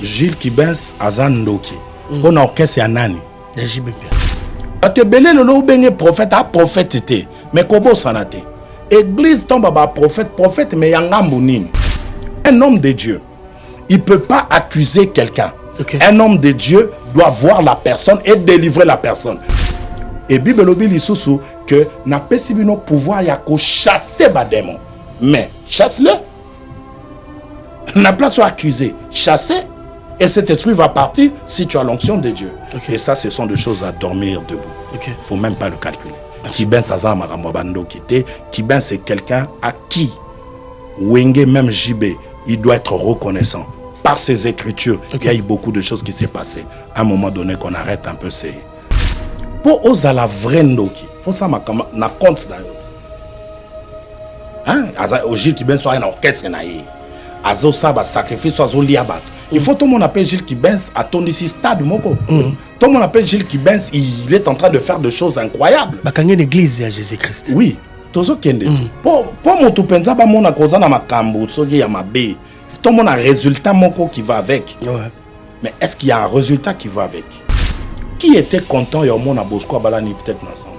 Gilles Kibens Azandoki. On a orchestre Yanani. JB. Parce que Belé le bengé prophète a prophétité. Mais Kobo sanate. Église tombe à prophète mais yangambounine. Un homme de Dieu, il ne peut pas accuser quelqu'un. Okay. Un homme de Dieu doit voir la personne et délivrer la personne. Et Bible obi lisusu que n'a pas si bien pouvoir ya ko chasser ba démon. Mais chasse-le. N'a pas soit accusé, chasser. Et cet esprit va partir si tu as l'onction de Dieu. Okay. Et ça, ce sont des choses à dormir debout. Il ne faut même pas le calculer. Kiben Saza Maramobando Kité. Kiben, c'est quelqu'un à qui Wenge, même JB, il doit être reconnaissant. Par ses écritures, il y a eu beaucoup de choses qui s'est passées. À un moment donné, qu'on arrête un peu ces... Pour oser la vraie Ndoki, il faut ça ma compte d'ailleurs. Hein? Au Gilles Kiben soit un orchestre, Azo Saba sacrifice soit Zoliabat. Il faut tout le monde appelle Gilles Kibens à ton ici stade moko. Tout le monde appelle Gilles Kibens, il est en train de faire des choses incroyables. Bakangé l'église à Jésus-Christ. Oui, tozo kende. Pour mon tout penza ba mon akoza na makambo sogi ya mabe. Tout le monde a un résultat moko qui va avec. Ouais. Mais est-ce qu'il y a un résultat qui va avec? Qui était content et au monde a Bosco Balani peut-être ensemble?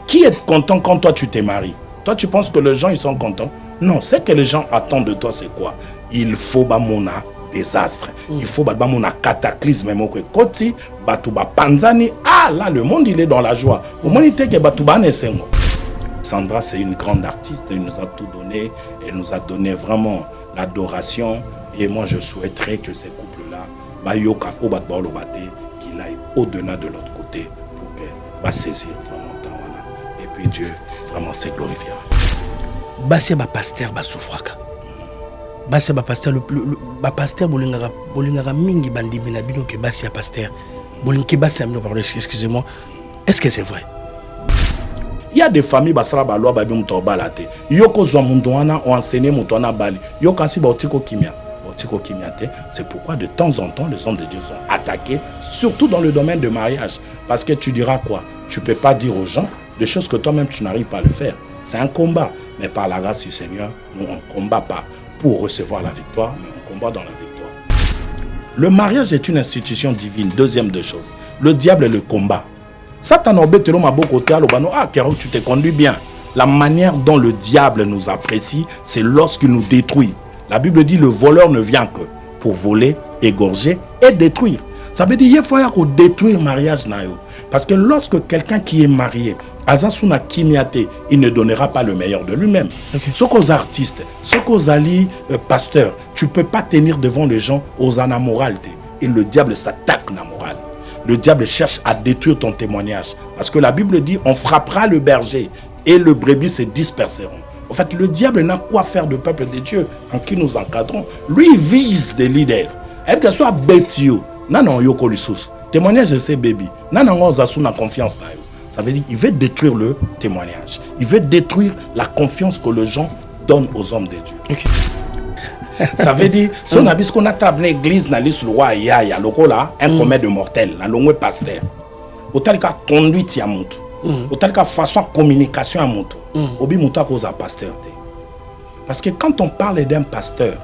Qui est content quand toi tu t'es marié? Toi tu penses que les gens ils sont contents? Non, ce que les gens attendent de toi c'est quoi? Il faut ba mona désastre. Il faut ba mona cataclysme même que koti batuba panzani. Ah là le monde il est dans la joie. Au monde il était que batuba nesengo. Sandra c'est une grande artiste, elle nous a tout donné, elle nous a donné vraiment l'adoration et moi je souhaiterais que ces couples là bayoka obatba olobate qu'il aille au-delà de l'autre côté pour que va saisir vraiment temps voilà. Et puis Dieu vraiment se glorifiera. Basé ba pasteur ba souffraka. Basé ba pasteur le pasteur bolingara mingi bandi vina bino que basé pasteur. Bolinki basé amino pardon excusez-moi. Est-ce que c'est vrai? Il y a des familles basara ba loi ba bi muto balate. Yoko zo mundo wana o enseigner muto na bali. Yoko si ba otiko kimia. Otiko kimiate, c'est pourquoi de temps en temps les hommes de Dieu sont attaqués surtout dans le domaine de mariage parce que tu diras quoi? Tu peux pas dire aux gens des choses que toi-même tu n'arrives pas à le faire. C'est un combat. Mais par la grâce du Seigneur, nous on ne combat pas pour recevoir la victoire, mais on combat dans la victoire. Le mariage est une institution divine. Deuxième de choses, le diable est le combat. Satan obételo ma beau côté alobano ah Kéro tu te conduis bien. La manière dont le diable nous apprécie, c'est lorsqu'il nous détruit. La Bible dit le voleur ne vient que pour voler, égorger et détruire. Ça veut dire qu'il faut détruire le mariage nayo. Parce que lorsque quelqu'un qui est marié, Azasuna Kimiate, il ne donnera pas le meilleur de lui-même. Ce qu'aux artistes, ce qu'aux alliés pasteurs, tu ne peux pas tenir devant les gens aux anamoralités. Et le diable s'attaque à la morale. Le diable cherche à détruire ton témoignage. Parce que la Bible dit, on frappera le berger et le brebis se disperseront. En fait, le diable n'a quoi faire de peuple de Dieu en qui nous encadrons. Lui, il vise des leaders. Et que ce soit Betio, non, yoko lusus. Témoignage de ces bébés. Non, on a confiance dans eux. Ça veut dire qu'il veut détruire le témoignage. Il veut détruire la confiance que les gens donnent aux hommes de Dieu. Okay. Ça veut dire, si on a vu ce qu'on a travaillé l'église dans l'île roi il y a un commun de mortels, un long pasteur. Autant que conduite à montre. Autant que façon de communication à montre. Obi monta cause à pasteur. Parce que quand on parle d'un pasteur,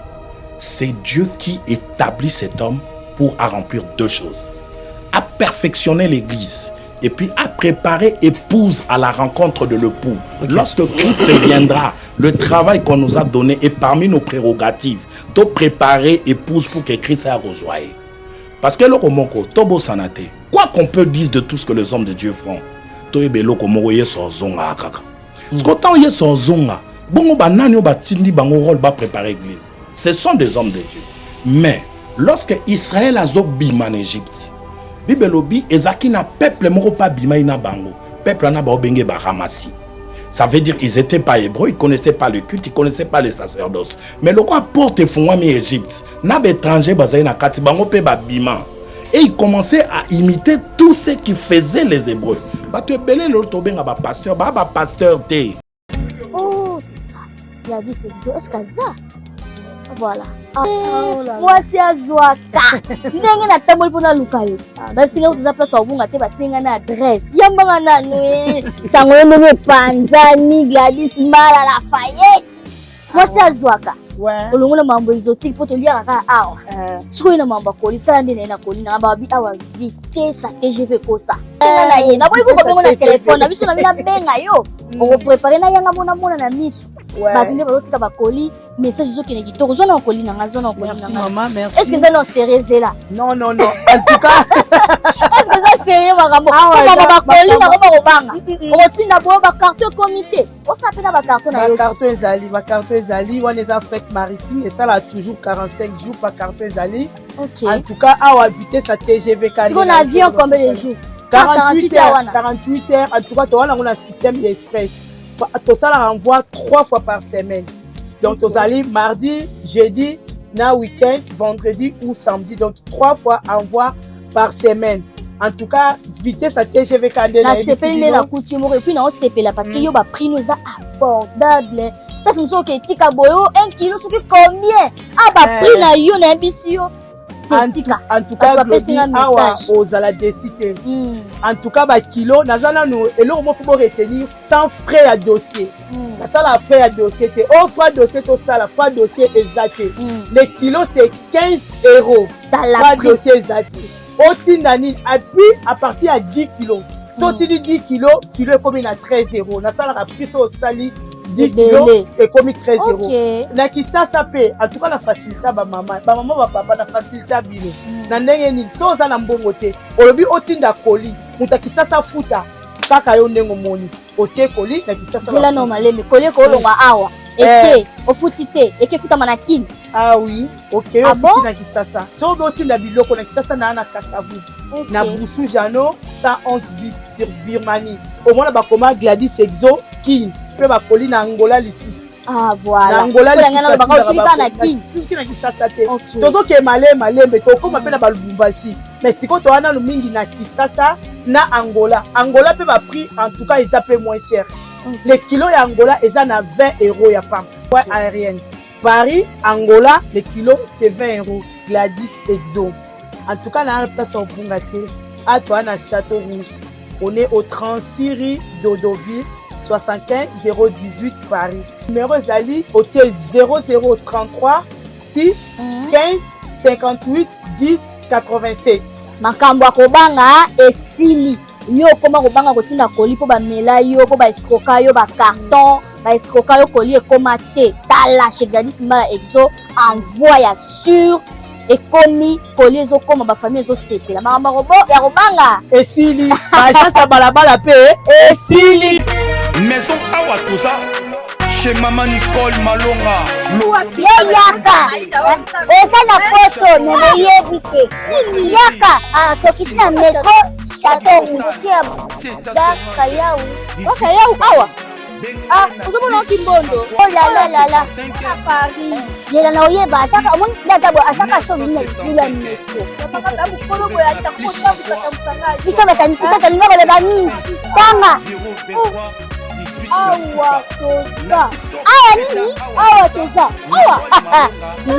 c'est Dieu qui établit cet homme pour remplir deux choses. À perfectionner l'église et puis à préparer épouse à la rencontre de l'époux. Okay. Lorsque Christ viendra, le travail qu'on nous a donné est parmi nos prérogatives de préparer épouse pour que Christ soit rejoint. Parce que quoi qu'on peut dire de tout ce que les hommes de Dieu font, ce sont des hommes de Dieu. Mais lorsque Israël a bima en Égypte, Bibelobi ezaki na peuple moko pa bima ina bango. Peuple na ba obenge ba ramasi. Ça veut dire ils étaient pas hébreux, ils connaissaient pas le culte, ils connaissaient pas les sacerdoces. Mais le quoi porte fongwami Égypte, na ba étranger bazai na kati bango pe ba bima. Et ils commençaient à imiter tout ce qui faisaient les hébreux. Ba te belé le tobenga ba pasteur te. Oh, c'est ça. Il a dit c'est est-ce que ça? Voilà. Moi c'est azwaka. Ndenge na tambo pona lukayo. Ba singa utuza place obunga te batsinga na adresse. Yambanga na nwe. Sango ndenge Panzani, Gladys Mara, Lafayette. mwasi azwaka Ouais. olongola mambo exotique po toliaka kaka awa sikoyo na mambo akoli tala nde naye na koli nanga babi awa vitesse a TGV kosa tenga na ye naboyi kokobengo na telefone na biso na bina benga yo okoprepare na yanga mona na miso bato nde bazotika bakoli message ezokende kitoko zwana okoli nanga zwana okoli Merci nanga maman, merci. est-ce que eza non sérieux zela Non, non, non. En tout cas, est-ce que eza sérieux makambo makambo bakoli nango bakobanga okotinda boyo bakarton comité osala mpe na bakarton na yo ma carton ezali, on est en fête maritime et ça là toujours 45 jours par carton ezali. ok En tout cas, à vitesse à TGV siko na avion combien de jours 48 heures. 48 heures. En tout cas, tu as un système express. Tout ça là renvoie 3 fois par semaine. Donc, tu allez mardi, jeudi, na week-end, vendredi ou samedi. Donc, 3 fois envoi par semaine. En tout cas, vitesse à TGV Kandé. na sepeli na coutume et puis na osepela parce que yo ba prix nous abordable parce que nous sommes tika boyo 1 kilo soki combien ba prix na yo na biso yo tika en tout cas awa ozala décider en tout cas ba kilo nazana no eloko mo faut retenir sans frais à dossier na sala frais à dossier te au frais dossier to sala frais dossier exact les kilos c'est 15 € frais dossier exact otinani puis à partir à 10 kilos sorti 10 kilos kilo est comme à 13 € na sala prix au sali 10 kilos et comme 13 €. Na kisasa pe en tout cas la facilité ba maman ba papa na facilité bilo. Na ndenge ni so za na mbongo te. Olobi otinda koli, muta kisasa futa kaka yo ndengo moni. Otie koli na kisasa. C'est la normale mais koli ko longa awa. Eke ofutite, eke futa manakini. Ah oui, OK, ofuti na kisasa. So otinda biloko na kisasa na kasavu. Na Boussou Jano 111 bis sur Birmanie. Au moins ba koma Gladys Exo King. Pe ba koli na Angola lisusu. Ah voilà. Na Angola lisusu. Ba ka na king. Siki na kisasa te. Tozo ke malembe to koma pe na ba Lubumbashi. Mais siko to wana no mingi na kisasa na Angola. Angola pe ba prix en tout cas ils appellent moins cher. Les kilos ya Angola eza na 20 € ya pam. Ouais aérienne. Paris, Angola, les kilos c'est 20 €. Gladys Exo. En tout cas na place au Bungate. À toi na Château Rouge. On est au 36 rue d'Odoville. 75 018 Paris. Numéro Zali, hôtel 0033 6 15 58 10 87. Makambo akobanga esili. Yo koma kobanga kotinda koli po ba mela yo po ba escroka yo ba carton, ba escroka yo koli e koma te. Tala chez Gladys Mbala Exo envoie ya sur ekomi koli ezo koma ba famille ezo sepela. Makambo robo ya kobanga esili. Ba chance balabala pe esili. Maison Awatoza chez Maman Nicole Malonga. Yaka esa na poto na yebite yaka tokisina metro chateau ngutia daka yau oka yau awa uzomona kimbondo oh la Paris jela na oyeba asaka omoni ndazabo asaka so bina kula metro paka tabu kolobo ya ta ko tabu tamusanga biso batani ngaba le bani tanga awa toza awa nini awa toza awa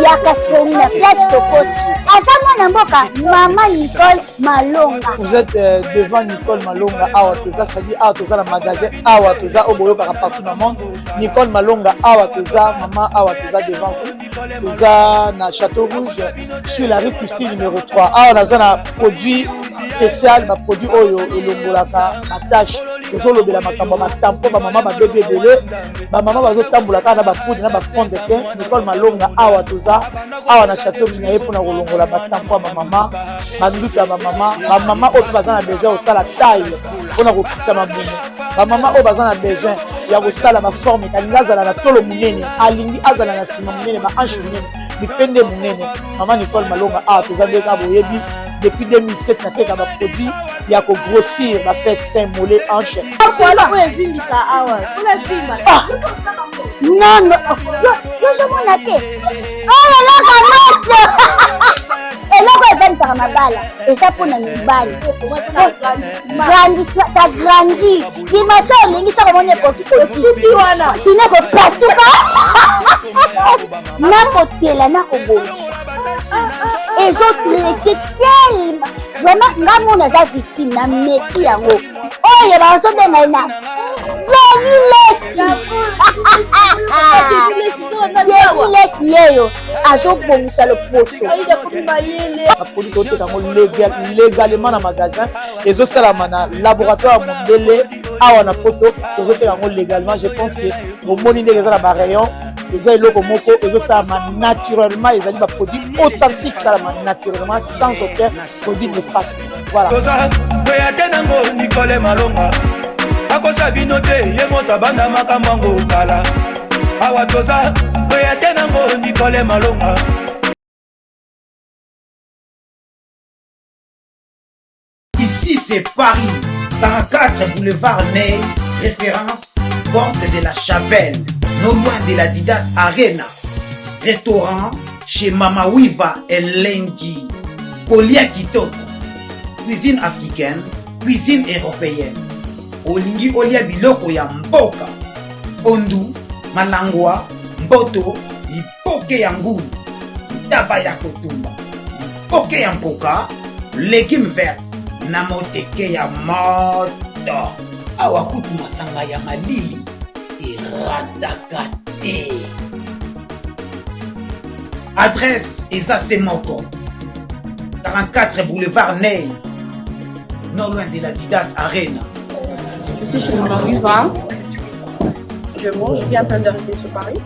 yaka soni na place tokoti asa mwana mboka Maman Nicole Malonga. Vous êtes devant Nicole Malonga awa toza, c'est-à-dire awa toza la magasin awa toza au boyo partout dans le monde. Nicole Malonga awa toza, maman awa toza devant vous. Toza na Château Rouge sur la rue Custine numéro 3. Awa naza na produit spécial, ba produit oyo elongolaka attache. Tozolobela makambo matampo ba maman ba bébé belé, ba maman bazo tambolaka na ba poudre na ba fond de teint. Nicole Malonga awa toza, awa na Château Rouge na yepo na kolongola matampo ba maman, banduka ba maman oyo baza na besoin osala taille mpona kokita mabumu, ba maman oyo baza na besoin ya kosala ba forme kalingi azala na tolo munene, alingi azala na nsima munene, ba hanche munene, mipende munene. Maman Nicole Malonga awa toza ndeka boyebi depuis 2007 nateka ba produit ya ko grossir ba fait sein mollet hanche. Non, yo somona te. Oh la camotte. Eloko ezanisaka mabala eza mpona mibali ça grandit dimension olingi soko moni ekoki kosuki wana sine kopasuka nakotela nakobongisa ezotraite telema vraiment nga mona aza victime na meki yango oyo bazobenga na Lesi Lesi yeyo azobongisa le poso baproduit toteka yango légalement na magasin ezosalama na laboratoire ya mondele awa na poto tozoteka yango légalement. Je pense que omoni ndenge eza na barayon eza eloko moko ezosalama naturellement, ezali baproduit authentique esalama naturellement sans aucun produit néfaste. Voilà. Nango Nicole Malonga akosa bino te ye moto abanda makambo ngo kala awa toza boyate nango Nicole Malonga. Ici c'est Paris, 44 boulevard Ney, référence porte de la Chapelle, non loin de la Didas Arena. Restaurant chez Mama Wiva et Lengi. Kolia Kitoko, cuisine africaine, cuisine européenne. Olingi olia biloko ya mboka. Ondu, malangwa, mboto, lipoke ya ngulu, taba ya kotumba, lipoke ya mpoka, légumes verts, na moteke ya moto. Awa kutu masanga ya malili, irataka te. Adresse Eza Moko, 44 boulevard Ney, non loin de la Didas Arena. Je suis chez Mama Wiva. Je viens à peine d'arriver sur Paris.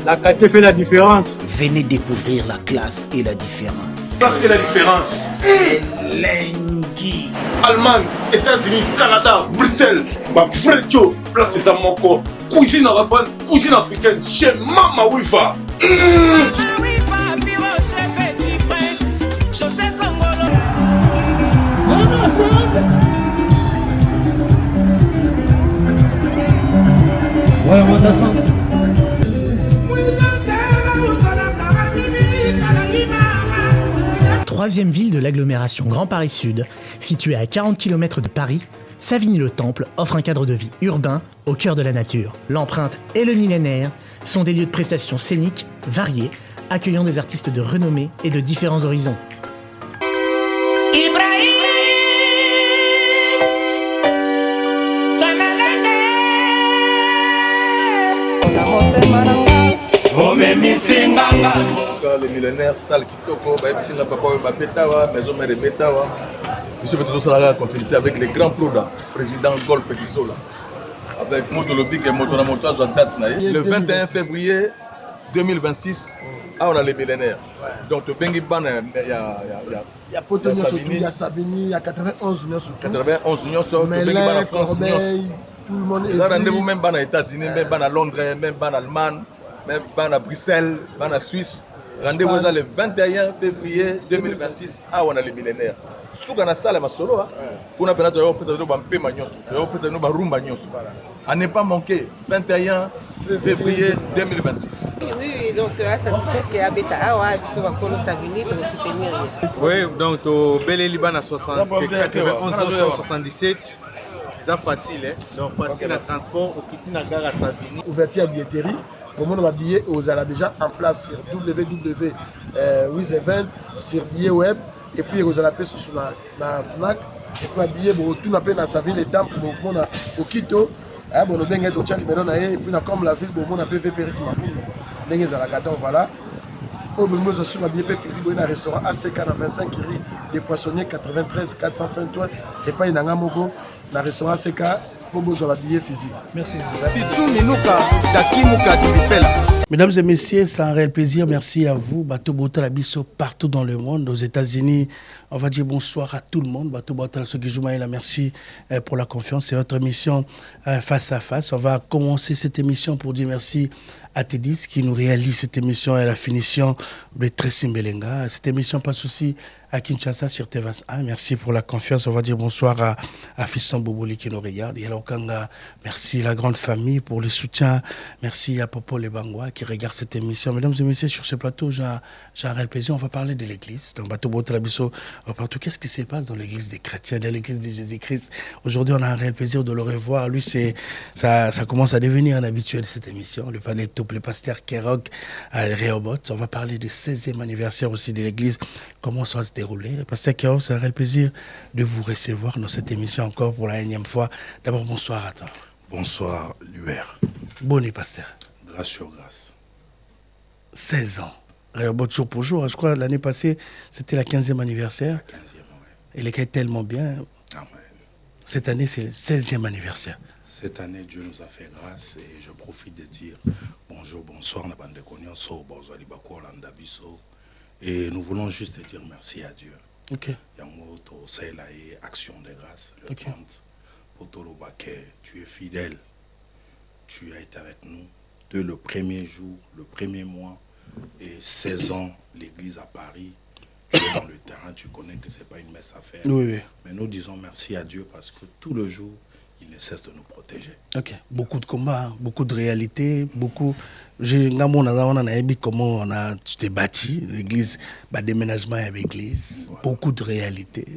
La qualité fait la différence. Venez découvrir la classe et la différence. Ça fait la différence. Lengi. Allemagne, États-Unis, Canada, Bruxelles, ma frère Joe, place Eza Moko. Cuisine arabe, cuisine africaine, chez Mama Wiva. Ouais, on va descendre. Troisième ville de l'agglomération Grand Paris Sud, située à 40 km de Paris, Savigny-le-Temple offre un cadre de vie urbain au cœur de la nature. L'empreinte et le millénaire sont des lieux de prestations scéniques variés, accueillant des artistes de renommée et de différents horizons. Le millénaire salle kitoko baebisinga papa oyo babetawa maison mère ebetawa biso mpe tozosalaka continuité avec les grands ploda président Golf Gisola avec moto lobike moto na moto azwa date na ye le 21 février 2026 awa na le millénaire donc tobengi bana ya poto nyonso ya Savigny ya 91 nyonso tobengi bana France nyonso tout le monde eza rendez-vous même bana États-Unis même bana Londres même bana Allemagne même bana Bruxelles bana Suisse. Rendez-vous le 21 février 2026 à on a les millénaires. Souga na sala masolo pour na penato yo pesa no ba mpema nyonso. Yo pesa no ba rumba nyonso. À ne pas manquer 21 février 2026. Oui, donc ça fait que habita awa biso ba kolo Savigny to soutenir. Oui, donc au Belle Liban à 91 77. C'est facile donc facile à transport au Kitina gare à Savigny. Ouverture à billetterie. Pour mon billet, vous allez déjà en place sur www.wizevent sur billet web et puis vous allez appeler sur la FNAC et puis billet pour tout n'appelle dans sa ville et temps pour mon au Quito bon on bien être au Tchad et puis comme la ville pour mon appel VP rythme bien à la gadon voilà au moment où je suis billet physique dans un restaurant ACK dans 25 rue des Poissonniers 93 405 toiles et pas une Mogo dans le restaurant ACK. Merci. Mesdames et messieurs, c'est un réel plaisir. Merci à vous. Bateau Bota Bisso partout dans le monde, aux États-Unis. On va dire bonsoir à tout le monde. Bateau Bota Sogijoumaïla, merci pour la confiance. C'est votre émission face à face. On va commencer cette émission pour dire merci à Tédis qui nous réalise cette émission et la finition de Tracy Mbelenga. Cette émission passe aussi à Kinshasa sur TV1. Merci pour la confiance. On va dire bonsoir à Fisson Boboli qui nous regarde. Et alors, Kanga, merci à la grande famille pour le soutien. Merci à Popo Lebangwa qui regarde cette émission. Mesdames et messieurs, sur ce plateau, j'ai un réel plaisir. On va parler de l'église. Donc, Bateau Botrabiso, partout. Qu'est-ce qui se passe dans l'église des chrétiens, dans l'église de Jésus-Christ? Aujourd'hui, on a un réel plaisir de le revoir. Lui, ça commence à devenir un habituel de cette émission. Le palais top, le pasteur Kerok Rehoboth. On va parler du 16e anniversaire aussi de l'église. Comment ça va se dérouler? Pasteur Kerok, c'est un réel plaisir de vous recevoir dans cette émission encore pour la énième fois. D'abord, bonsoir à toi. Bonsoir, l'UR. Bonne pasteur. Grâce sur grâce. 16 ans. Jour pour jour, je crois l'année passée, c'était la 15e anniversaire. La 15e, oui. Et les cas est tellement bien. Amen. Cette année, c'est le 16e anniversaire. Cette année, Dieu nous a fait grâce et je profite de dire bonjour, bonsoir, et nous voulons juste dire merci à Dieu. Ok. C'est la action de grâce, le Ok. 30. Pour tu es fidèle, tu as été avec nous de le premier jour, le premier mois, et 16 ans, l'église à Paris. Tu es dans le terrain, tu connais que ce n'est pas une messe à faire. Oui, oui. Mais nous disons merci à Dieu parce que tout le jour, il ne cesse de nous protéger. Ok. Beaucoup de combats, hein, beaucoup de réalités, beaucoup. Comment tu t'es bâti, l'église, déménagement avec l'église, beaucoup de réalités,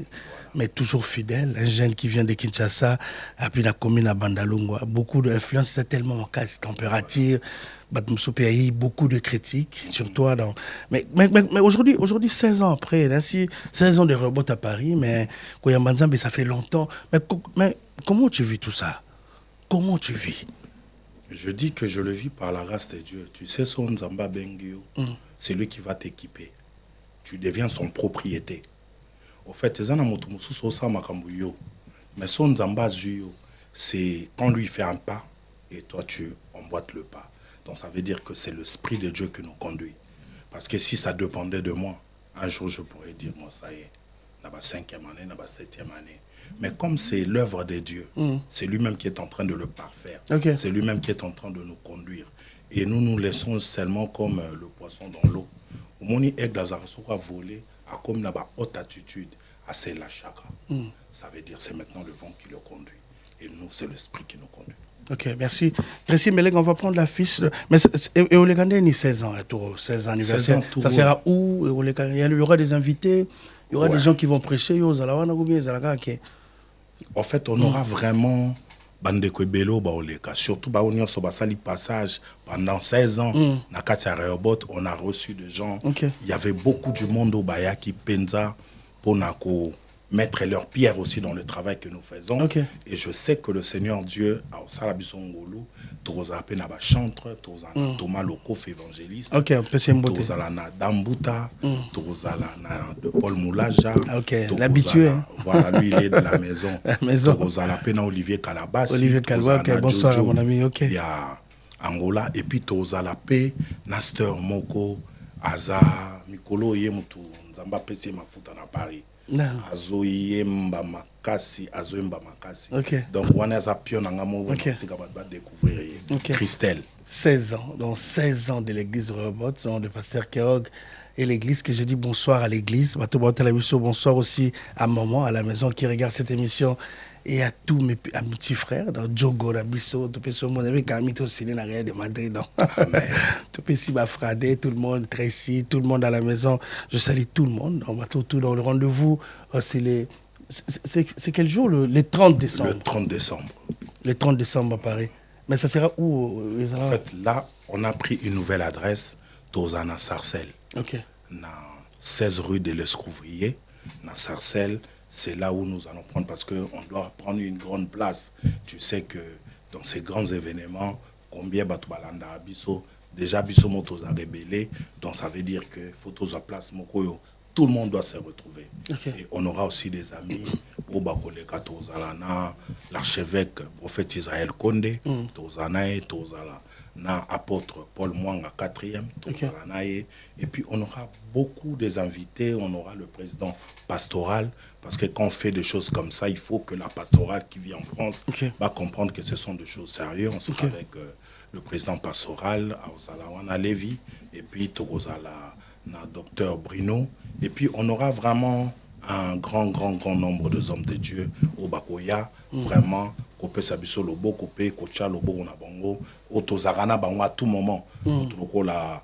mais toujours fidèle. Un jeune qui vient de Kinshasa, à puis la commune à Bandalungwa, beaucoup d'influence, c'est tellement en cas, température, beaucoup de critiques sur toi. Mais aujourd'hui, 16 ans après, là, 16 ans de rebond à Paris, mais Koyambanzambe, ça fait longtemps. Mais comment tu vis tout ça? Comment tu vis? Je dis que je le vis par la grâce de Dieu. Tu sais, son Nzamba Bengio, c'est lui qui va t'équiper. Tu deviens son propriété. Au fait, mais son Nzamba Zuyo, c'est quand lui fait un pas et toi tu emboîtes le pas. Donc ça veut dire que c'est l'Esprit de Dieu qui nous conduit. Parce que si ça dépendait de moi, un jour je pourrais dire, moi ça y est, dans la 5e année, dans la 7e année. Mais comme c'est l'œuvre de Dieu, c'est lui-même qui est en train de le parfaire. Okay. C'est lui-même qui est en train de nous conduire. Et nous nous laissons seulement comme le poisson dans l'eau. Au moment où Lazarus a volé, à comme la haute attitude, à c'est la chakra. Ça veut dire c'est maintenant le vent qui le conduit. Et nous, c'est l'esprit qui nous conduit. Ok, merci. Christine Melek, on va prendre la fiche. Mais et Olegande ni 16 ans, 16 ans anniversaire. Ça sera où? Il y aura des invités, il y aura des gens qui vont prêcher. En fait, on aura vraiment Bandeko Belo Baoleka. Surtout Baonion Sobasali Passage pendant 16 ans. Na Katia Reobot, on a reçu des gens. Okay. Il y avait beaucoup du monde au Baya qui pensa pour mettre leur pierre aussi dans le travail que nous faisons. Okay. Et je sais que le Seigneur Dieu a au Salabisongolu, Toza Penaba chantre, Toza Thomas Lokof évangéliste, Toza na Dambuta, Toza na de Paul Moulaja. Ok, l'habitué. Voilà, lui il est de la maison. Toza la Pena Olivier Calabas. Olivier Calabas, ok, bonsoir mon ami. Ok. Il y a Angola et puis Toza la paix, Nasteur Moko, Aza, Mikolo Yemutu, Nzamba Pesi Mafuta na Paris. Azoyemba makasi. Okay. Donc on a découvrir Christelle. 16 ans, donc 16 ans de l'église de Rehoboth, de pasteur Kerog et l'église, que je dis bonsoir à l'église. Bonsoir aussi à maman à la maison qui regarde cette émission et à tous mes petits frères, dans Djogo, Rabisso, tout le monde avec Camito aussi dans l'arrière de Madrid. Tout le monde, Tracy, tout le monde à la maison. Je salue tout le monde. On va tout dans le rendez-vous. C'est quel jour? Le 30 décembre. Le 30 décembre. Le 30 décembre à Paris. Mais ça sera où? En fait, là, on a pris une nouvelle adresse, Tozana Sarcelles. Ok. Dans 16 rue de l'Escouvrier, dans Sarcelles. C'est là où nous allons prendre, parce qu'on doit prendre une grande place. Tu sais que dans ces grands événements, combien Batubalanda Abisso, déjà Abisso Motos a rébellé, donc ça veut dire que Photos à place Mokoyo, tout le monde doit se retrouver. Okay. Et on aura aussi des amis, Obakoleka Tozalana, l'archevêque, prophète Israël Kondé, Tozanae, Tozala, na apôtre Paul Mwanga 4e, Tozalanae. Et puis on aura beaucoup des invités, on aura le président pastoral, parce que quand on fait des choses comme ça, il faut que la pastorale qui vit en France va comprendre que ce sont des choses sérieuses. On sera avec le président pastoral, Aosalawana Lévi, et puis Togozala, na docteur Bruno. Et puis on aura vraiment un grand nombre de hommes de Dieu au Bakoya, vraiment, Kopé Sabiso Lobo, Kopé, Kocha Lobo, Nabongo, Otozarana Bango à tout moment. La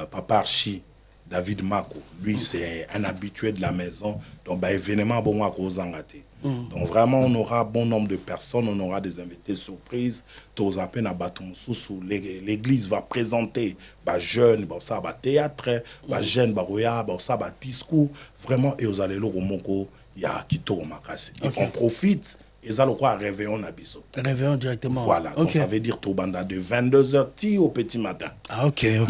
Papa Archi, David Mako, lui c'est un habitué de la maison, donc événement bon à Kozangate. Donc vraiment on aura bon nombre de personnes, on aura des invités surprises. L'église va présenter jeunes, ça va théâtre, jeunes, ça va discours, vraiment et aux allées au Moko, il y a Kito Makasi. On profite Et ça, le quoi, réveillon Nabiso. Réveillon directement. Voilà, donc ça veut dire tout banda de 22h au petit matin. Ah, ok. Il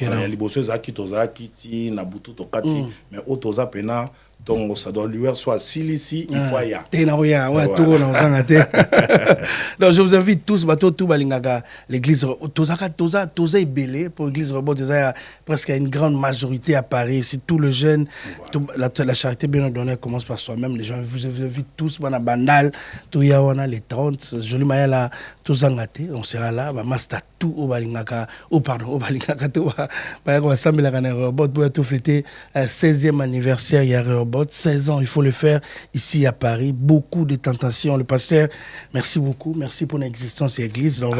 y a les bosses qui tozala kiti, nabutu tokati, mais au toza pena, donc ça doit lui soit ici, il faut y aller. Donc je vous invite tous, tout l'église, toza est belé pour l'église Robot, presque une grande majorité à Paris, c'est tout le jeune, la charité bien ordonnée commence par soi-même, les gens vous invitent tous, bandal, tout y a les 30, joli mayala, tout zangate, on sera là, master tout au balingaka, au balingaka, pour fêter 16e anniversaire, il y a Robot, 16 ans, il faut le faire ici à Paris, beaucoup de tentations. Le pasteur, merci beaucoup, merci pour l'existence de l'église. On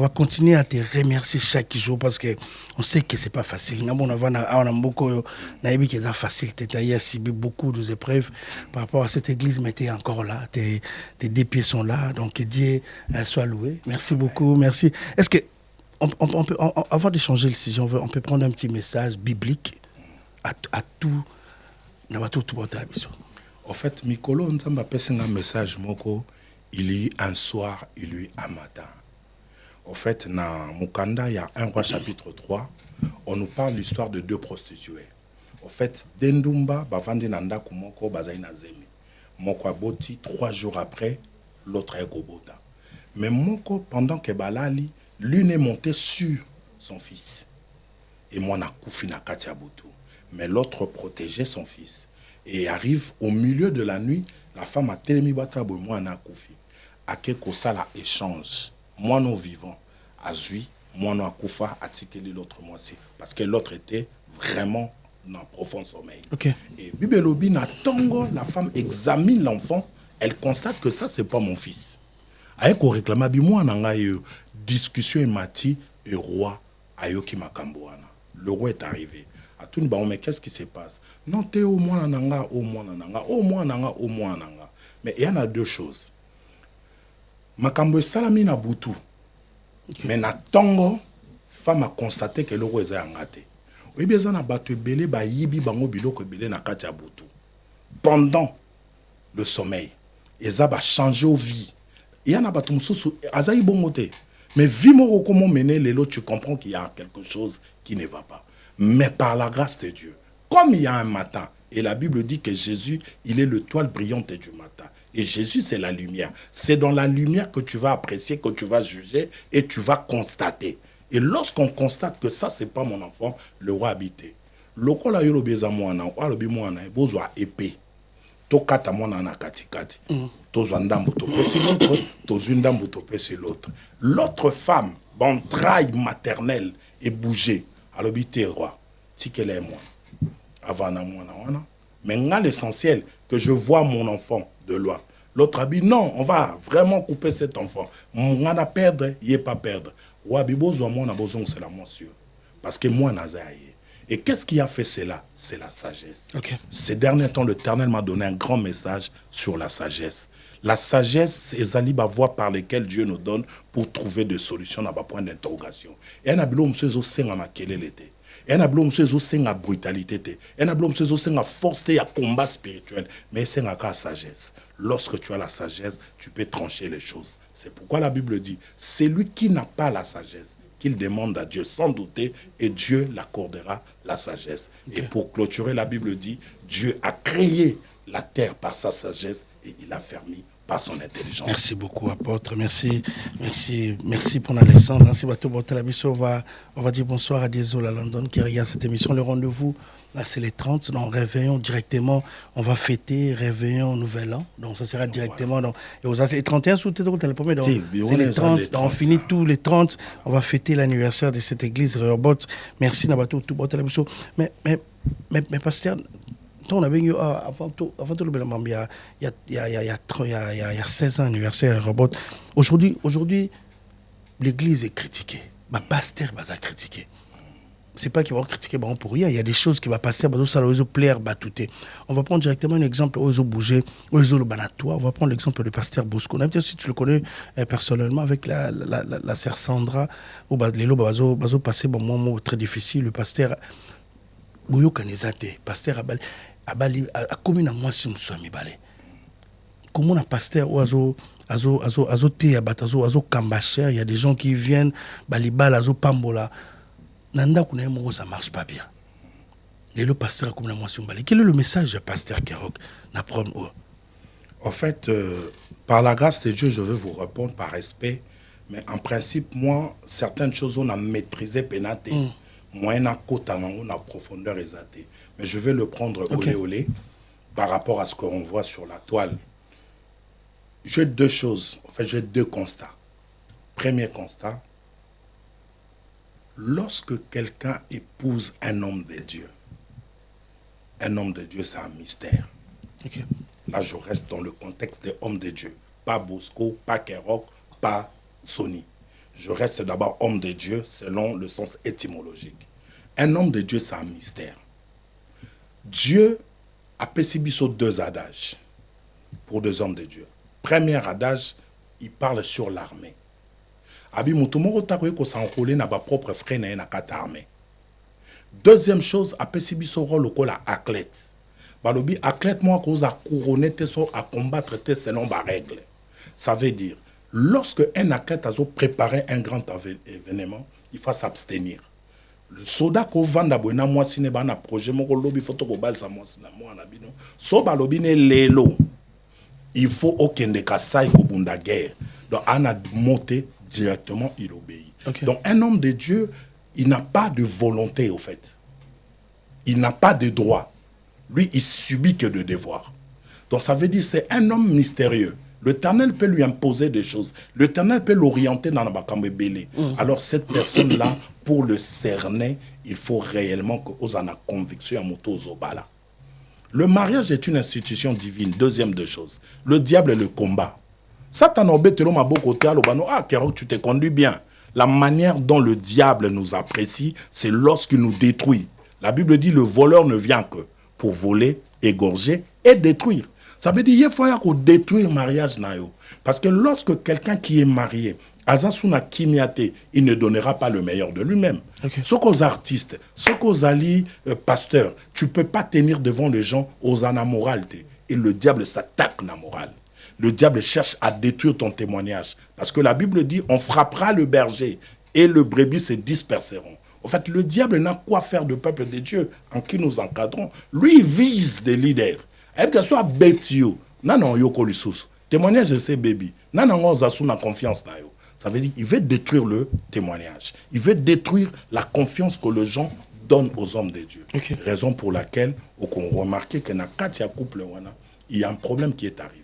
va continuer à te remercier chaque jour parce que on sait que c'est pas facile. On a beaucoup, facile, beaucoup d'épreuves par rapport à cette église, mais tu es encore là, tes deux pieds sont là, donc que Dieu soit loué. Merci beaucoup, merci. Est-ce que on peut, avant de changer le sujet, on peut prendre un petit message biblique à tout. En fait, Mikolo, on a un message, il y a un soir, il y a un matin. En fait, dans Mukanda, il y a 1 Roi chapitre 3, on nous parle de l'histoire de 2 prostituées. En fait, Dendumba, Bavandi Nanda Kumoko, Bazaina Zemi. Moko aboti, 3 jours après, l'autre est Kobota. Mais Moko, pendant que Balali, l'une est montée sur son fils. Et moi, na koufi na Katia Boutou. Mais l'autre protégeait son fils. Et arrive au milieu de la nuit, la femme a télé batrabo moi na koufi. A quelque ça la échange. Moi non vivant. A zui, moi non akoufa, a tikeli l'autre moitié. Parce que l'autre était vraiment dans un profond sommeil. Okay. Et Bibelobi na tongo, la femme examine l'enfant, elle constate que ça c'est pas mon fils. Avec au réclama bi moi nanga discussion et mati et roi ayoki makamboana. Le roi est arrivé. À tout le monde, mais qu'est-ce qui se passe? Non, t'es au moins nanga, au moins nanga, au moins nanga, au moins nanga. Mais il y en a 2 choses. Makambo salami na butu. Mais na tongo, femme a constaté que le roi est engagé. Oui, bien ça na batu belé ba yibi bango biloko belé na katia butu. Pendant le sommeil, eza ba changer aux vies. Il y en a batu mususu azayi bongote. Mais vimo comment mener les lots, tu comprends qu'il y a quelque chose qui ne va pas. Mais par la grâce de Dieu, comme il y a un matin, et la Bible dit que Jésus, il est l'étoile brillante du matin. Et Jésus, c'est la lumière. C'est dans la lumière que tu vas apprécier, que tu vas juger et tu vas constater. Et lorsqu'on constate que ça, c'est pas mon enfant, le roi habité. Lokola yolo beza mwana, alobi mwana, bozwa épée. Tokata mwana na katikati. Tozwa ndambo topesi l'autre, tozwa ndambo topesi l'autre. L'autre femme, entraille maternelle, est bougée. Alobi te roi, tikele est moi. Avant na mwana wana. Mais l'essentiel, que je vois mon enfant de loin. L'autre a dit non, on va vraiment couper cet enfant. On a perdre, il n'est pas perdre. Roi Bibozo, moi, c'est la mention. Parce que moi, Nazaïe. Et qu'est-ce qui a fait cela? C'est la sagesse. Okay. Ces derniers temps, l'Éternel m'a donné un grand message sur la sagesse. La sagesse, c'est la voie par laquelle Dieu nous donne pour trouver des solutions dans le point d'interrogation. Et un abilo monsieur senga makelelete. Et un abilo monsieur senga brutalité. Et un abilo monsieur senga force à combat spirituel. Mais c'est la sagesse. Lorsque tu as la sagesse, tu peux trancher les choses. C'est pourquoi la Bible dit, c'est lui qui n'a pas la sagesse qu'il demande à Dieu sans douter et Dieu l'accordera la sagesse. Okay. Et pour clôturer, la Bible dit, Dieu a créé la terre par sa sagesse et il a fermé par son intelligence. Merci beaucoup, apôtre. Merci pour la leçon. Merci beaucoup. On va dire bonsoir à Désolé à London qui regarde cette émission. Le rendez-vous, là, c'est les 30. Donc, réveillons directement. On va fêter réveillon Nouvel An. Donc, ça sera directement. Donc, et aux 31 sous le premier. Donc, c'est les 30. Donc, on finit tous les 30. On va fêter l'anniversaire de cette église Rehoboth. Merci, Nabato. Mais, pasteur, on a vu avant tout il y a 16 ans anniversaire Robot. Aujourd'hui, l'église est critiquée. Ma pasteur va critiquer. C'est pas qu'il va critiquer pour rien. Il y a des choses qui va passer, ça va plaire, on va prendre directement un exemple aux bouger, aux banatoire. On va prendre l'exemple du pasteur Bosco. Si tu le connais personnellement avec la sœur Sandra, où les lots passer un moment très difficile. Le pasteur Bouyo Kanezate, pasteur a commis à moi si nous sommes balé. comment un pasteur ou azo te abat azo kambacher, il y a des gens qui viennent balibal azo pambola nanda kuna mo ça marche pas bien. Et le pasteur comme la motion balé. Quel est le message du pasteur Kerok na prendre? En fait, par la grâce de Dieu, je veux vous répondre par respect. Mais en principe, moi, certaines choses, on a maîtrisé pénaté. Moi, on a côté, on a profondeur exatée. Mais je vais le prendre olé par rapport à ce qu'on voit sur la toile. J'ai deux choses. En fait, j'ai deux constats. Premier constat. Lorsque quelqu'un épouse un homme de Dieu, c'est un mystère. Okay. Là, je reste dans le contexte des hommes de Dieu. Pas Bosco, pas Kerok, pas Sony. Je reste d'abord homme de Dieu selon le sens étymologique. Un homme de Dieu, c'est un mystère. Dieu a pécibi sur deux adages pour deux hommes de Dieu. Premier adage, il parle sur l'armée. Abi mutumoro takoye ko s'enrôler na ba propre frère na kata armée. Deuxième chose, a pécibi sur rôle ko la athlète. Balobi athlète moi cause a couronner te so à combattre te selon ba règle. Ça veut dire lorsque un athlète a préparé un grand événement, il faut s'abstenir. Le soldat ko vanda boina moi sine ba na projet moko lobi photo ko bal sa moi na moi na bino. So balobi ne lelo. Il faut okende kasai ko bunda guerre. Donc on a monté directement, il obéit. Okay. Donc un homme de Dieu, il n'a pas de volonté au fait. Il n'a pas de droit. Lui, il subit que de devoirs. Donc ça veut dire c'est un homme mystérieux. L'Éternel peut lui imposer des choses. L'Éternel peut l'orienter dans la bakambe belé. Alors cette personne-là, pour le cerner, il faut réellement que vous en a conviction à moto zobala. Le mariage est une institution divine. Deuxième de choses. Le diable est le combat. Satan obételo ma beau côté ah Kerok, tu t'es conduit bien. La manière dont le diable nous apprécie, c'est lorsqu'il nous détruit. La Bible dit le voleur ne vient que pour voler, égorger et détruire. Ça veut dire qu'il faut détruire le mariage. Parce que lorsque quelqu'un qui est marié, Azasuna Kimiate, il ne donnera pas le meilleur de lui-même. Okay. Ce qu'aux artistes, ce qu'aux alliés pasteurs, tu ne peux pas tenir devant les gens aux anamoralités. Et le diable s'attaque à la morale. Le diable cherche à détruire ton témoignage. Parce que la Bible dit, on frappera le berger et le brebis se disperseront. En fait, le diable n'a quoi faire de peuple de Dieu en qui nous encadrons. Lui, il vise des leaders. Et que ce soit Betio, non, yoko lusus. Témoignage de ces bébés. Non, on a confiance dans eux. Ça veut dire qu'il veut détruire le témoignage. Il veut détruire la confiance que les gens donnent aux hommes de Dieu. Okay. Raison pour laquelle, on remarque que dans Katia couple, il y a un problème qui est arrivé.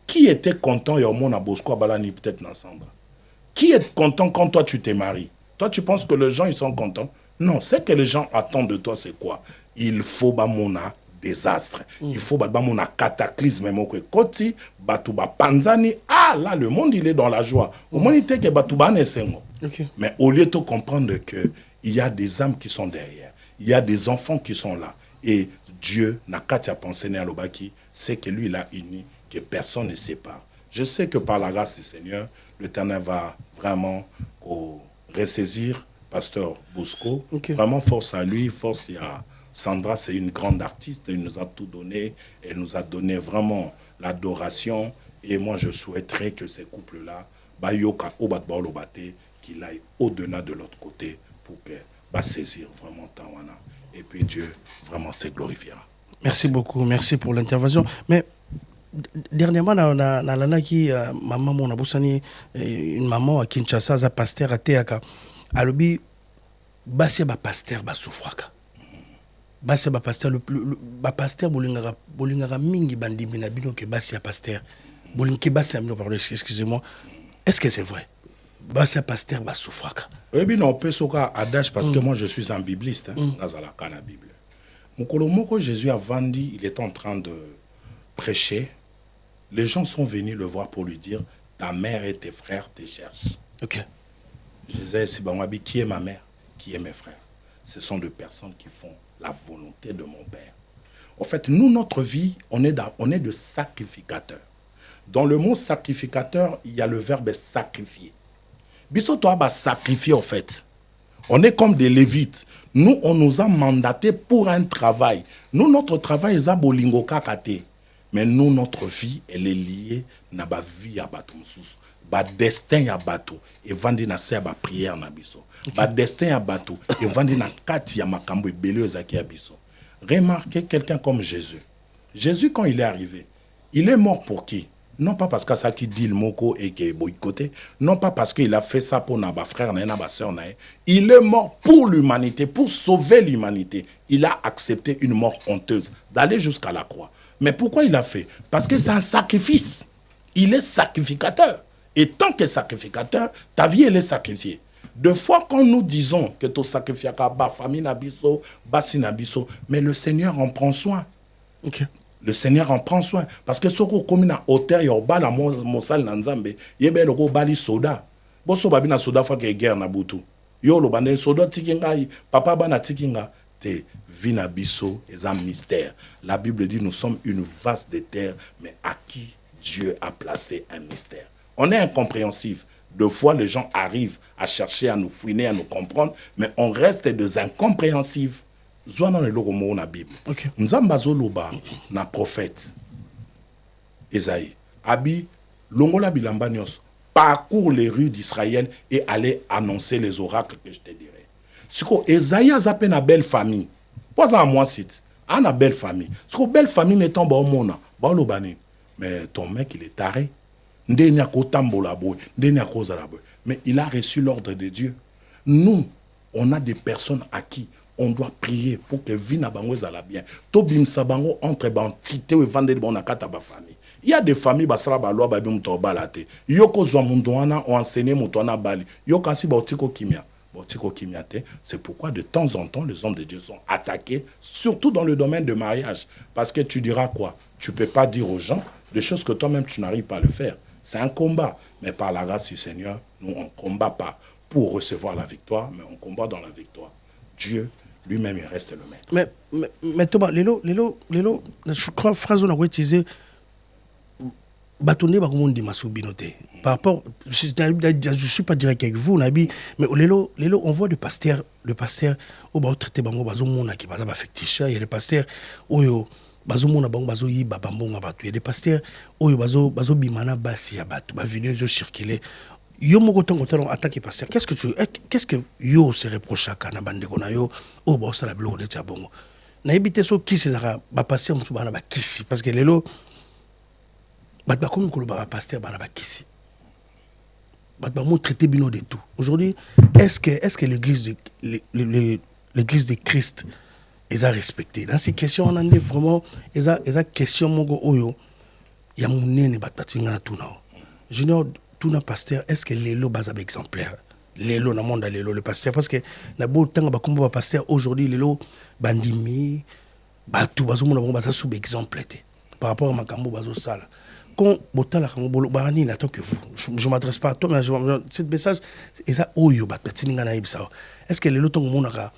Qui était content et au monde à Bosco Balani peut-être ensemble? Qui est content quand toi tu t'es marié? Toi tu penses que les gens ils sont contents? Non, ce que les gens attendent de toi c'est quoi? Il faut bamona désastre. Il faut bamona cataclysme même que koti batuba panzani. Ah là le monde il est dans la joie. Au monde il était que batuba nesengo. Mais au lieu de comprendre que il y a des âmes qui sont derrière. Il y a des enfants qui sont là et Dieu n'a qu'à penser à l'obaki, c'est que lui il a uni que personne ne sépare. Je sais que par la grâce du Seigneur, l'Éternel va vraiment ressaisir Pasteur Bosco. Okay. Vraiment force à lui, force à Sandra, c'est une grande artiste, elle nous a tout donné, elle nous a donné vraiment l'adoration. Et moi, je souhaiterais que ces couples-là, qu'il aille au-delà de l'autre côté pour que saisir vraiment Tawana. Et puis Dieu vraiment se glorifiera. Merci beaucoup, merci pour l'intervention. Mais dernièrement, on a qui maman mon abusani une maman à Kinshasa, za pasteur à Teaka. Alobi basse ba pasteur ba souffraka. Basse ba pasteur le pasteur bolingara mingi bandimi na bino ke basse ya pasteur. Bolinki basse amino pardon, excusez-moi. Est-ce que c'est vrai? Basse ya pasteur ba souffraka. Oui, bien on peut soka adage parce que moi je suis un bibliste dans la Bible. Moko Jésus a vendu, il est en train de prêcher. Les gens sont venus le voir pour lui dire ta mère et tes frères te cherchent. Ok. Jésus Sibamwabi, qui est ma mère, qui est mes frères? Ce sont deux personnes qui font la volonté de mon Père. En fait, nous, notre vie, on est de sacrificateurs. Dans le mot sacrificateur, il y a le verbe sacrifier. Bissoto va sacrifier en fait. On est comme des lévites. Nous, on nous a mandatés pour un travail. Nous, notre travail est à bolingo kakate. Mais nous, notre vie, elle est liée à la vie à bateau. Ba destin à bateau. Et vandi na se ba prière na biso. Ba destin à bateau. Et vandi na kati ya makambo et belio zaki à biso. Remarquez quelqu'un comme Jésus. Jésus, quand il est arrivé, il est mort pour qui? Non pas parce que ça qui dit le moko et qui est boycotté. Non pas parce qu'il a fait ça pour nos frères, nos soeurs. Il est mort pour l'humanité, pour sauver l'humanité. Il a accepté une mort honteuse, d'aller jusqu'à la croix. Mais pourquoi il a fait? Parce que c'est un sacrifice. Il est sacrificateur. Et tant que sacrificateur, ta vie, elle est sacrifiée. Deux fois, quand nous disons que tu sacrifies à famille nabiso, basi nabiso, mais le Seigneur en prend soin. Ok. Le Seigneur en prend soin. Parce que ce qu'on comme na hauteur, il y a la monsal nanzambe, il y a le bali soda. Boso babina soda fa que guerre na butu. Yo lo bande soda tikinga, papa bana tikinga. Te vina biso est un mystère. La Bible dit nous sommes une vase de terre, mais à qui Dieu a placé un mystère. On est incompréhensif. Deux fois, les gens arrivent à chercher à nous fouiner, à nous comprendre, mais on reste des incompréhensifs. Zwana le logo mo na Bible. Nzamba zoloba na prophète Esaïe. Abi longola bilamba nyos parcours les rues d'Israël et aller annoncer les oracles que je te dirai. Siko Esaïe a zappé na belle famille. Pas à moi site. A na belle famille. Siko belle famille n'étant ba mona, ba lobani. Mais ton mec il est taré. Ndenya ko tambola boy, ndenya ko zala boy. Mais il a reçu l'ordre de Dieu. Nous, on a des personnes à qui on doit prier pour que vie na bango ezala bien. To bimsa bango entre bantité ou vendre bon na kata ba famille. Il y a des familles basala ba loi ba bi muto balate. Yoko zo mundo wana o enseigner muto na bali. Yo kansi ba otiko kimia. Otiko kimia te, c'est pourquoi de temps en temps les hommes de Dieu sont attaqués, surtout dans le domaine de mariage, parce que tu diras quoi? Tu peux pas dire aux gens des choses que toi-même tu n'arrives pas à le faire. C'est un combat, mais par la grâce du Seigneur, nous on combat pas pour recevoir la victoire, mais on combat dans la victoire. Dieu lui-même, il reste le maître. Mais Thomas, je crois, phrase on a utilisé, bâtonner par monde de par rapport, je suis pas direct avec vous, Nabi, mais on voit le pasteur, au bas traité bango bazo mona qui baza affecticha, il y a des pasteurs, oyo bazo mona bango bazo yi babambonga batu, il y a des pasteurs, oyo bazo bimana basi ya batu, ba vidéo zo circuler. Yo moko tongo tongo attaqué pasteur. Qu'est-ce que yo se reproche à kana bande kona yo o ba sala bilo de tabongo. Na ebité so ki sezara ba pasteur musu bana ba kisi parce que lelo ba comme ko ba pasteur bana ba kisi. Ba mo traiter bino de tout. Aujourd'hui, est-ce que l'église de Christ est à respecter? Dans ces questions on en est vraiment eza question moko oyo ya munene ba tinga na tout na. Junior tout na pasteur, est-ce que les lots basent exemplaires? Les lots dans le monde, les lots, le pasteur, parce que na beau temps, comme pasteur aujourd'hui, les lots bandimi, tout bazo mon basa sous exemple par rapport à ma cambo bazo sala. Quand botan la cambo barani n'attend que vous. Je m'adresse pas à toi, mais ce message est ça oyo batatinga na ibsa. Est-ce que les lots ton monaka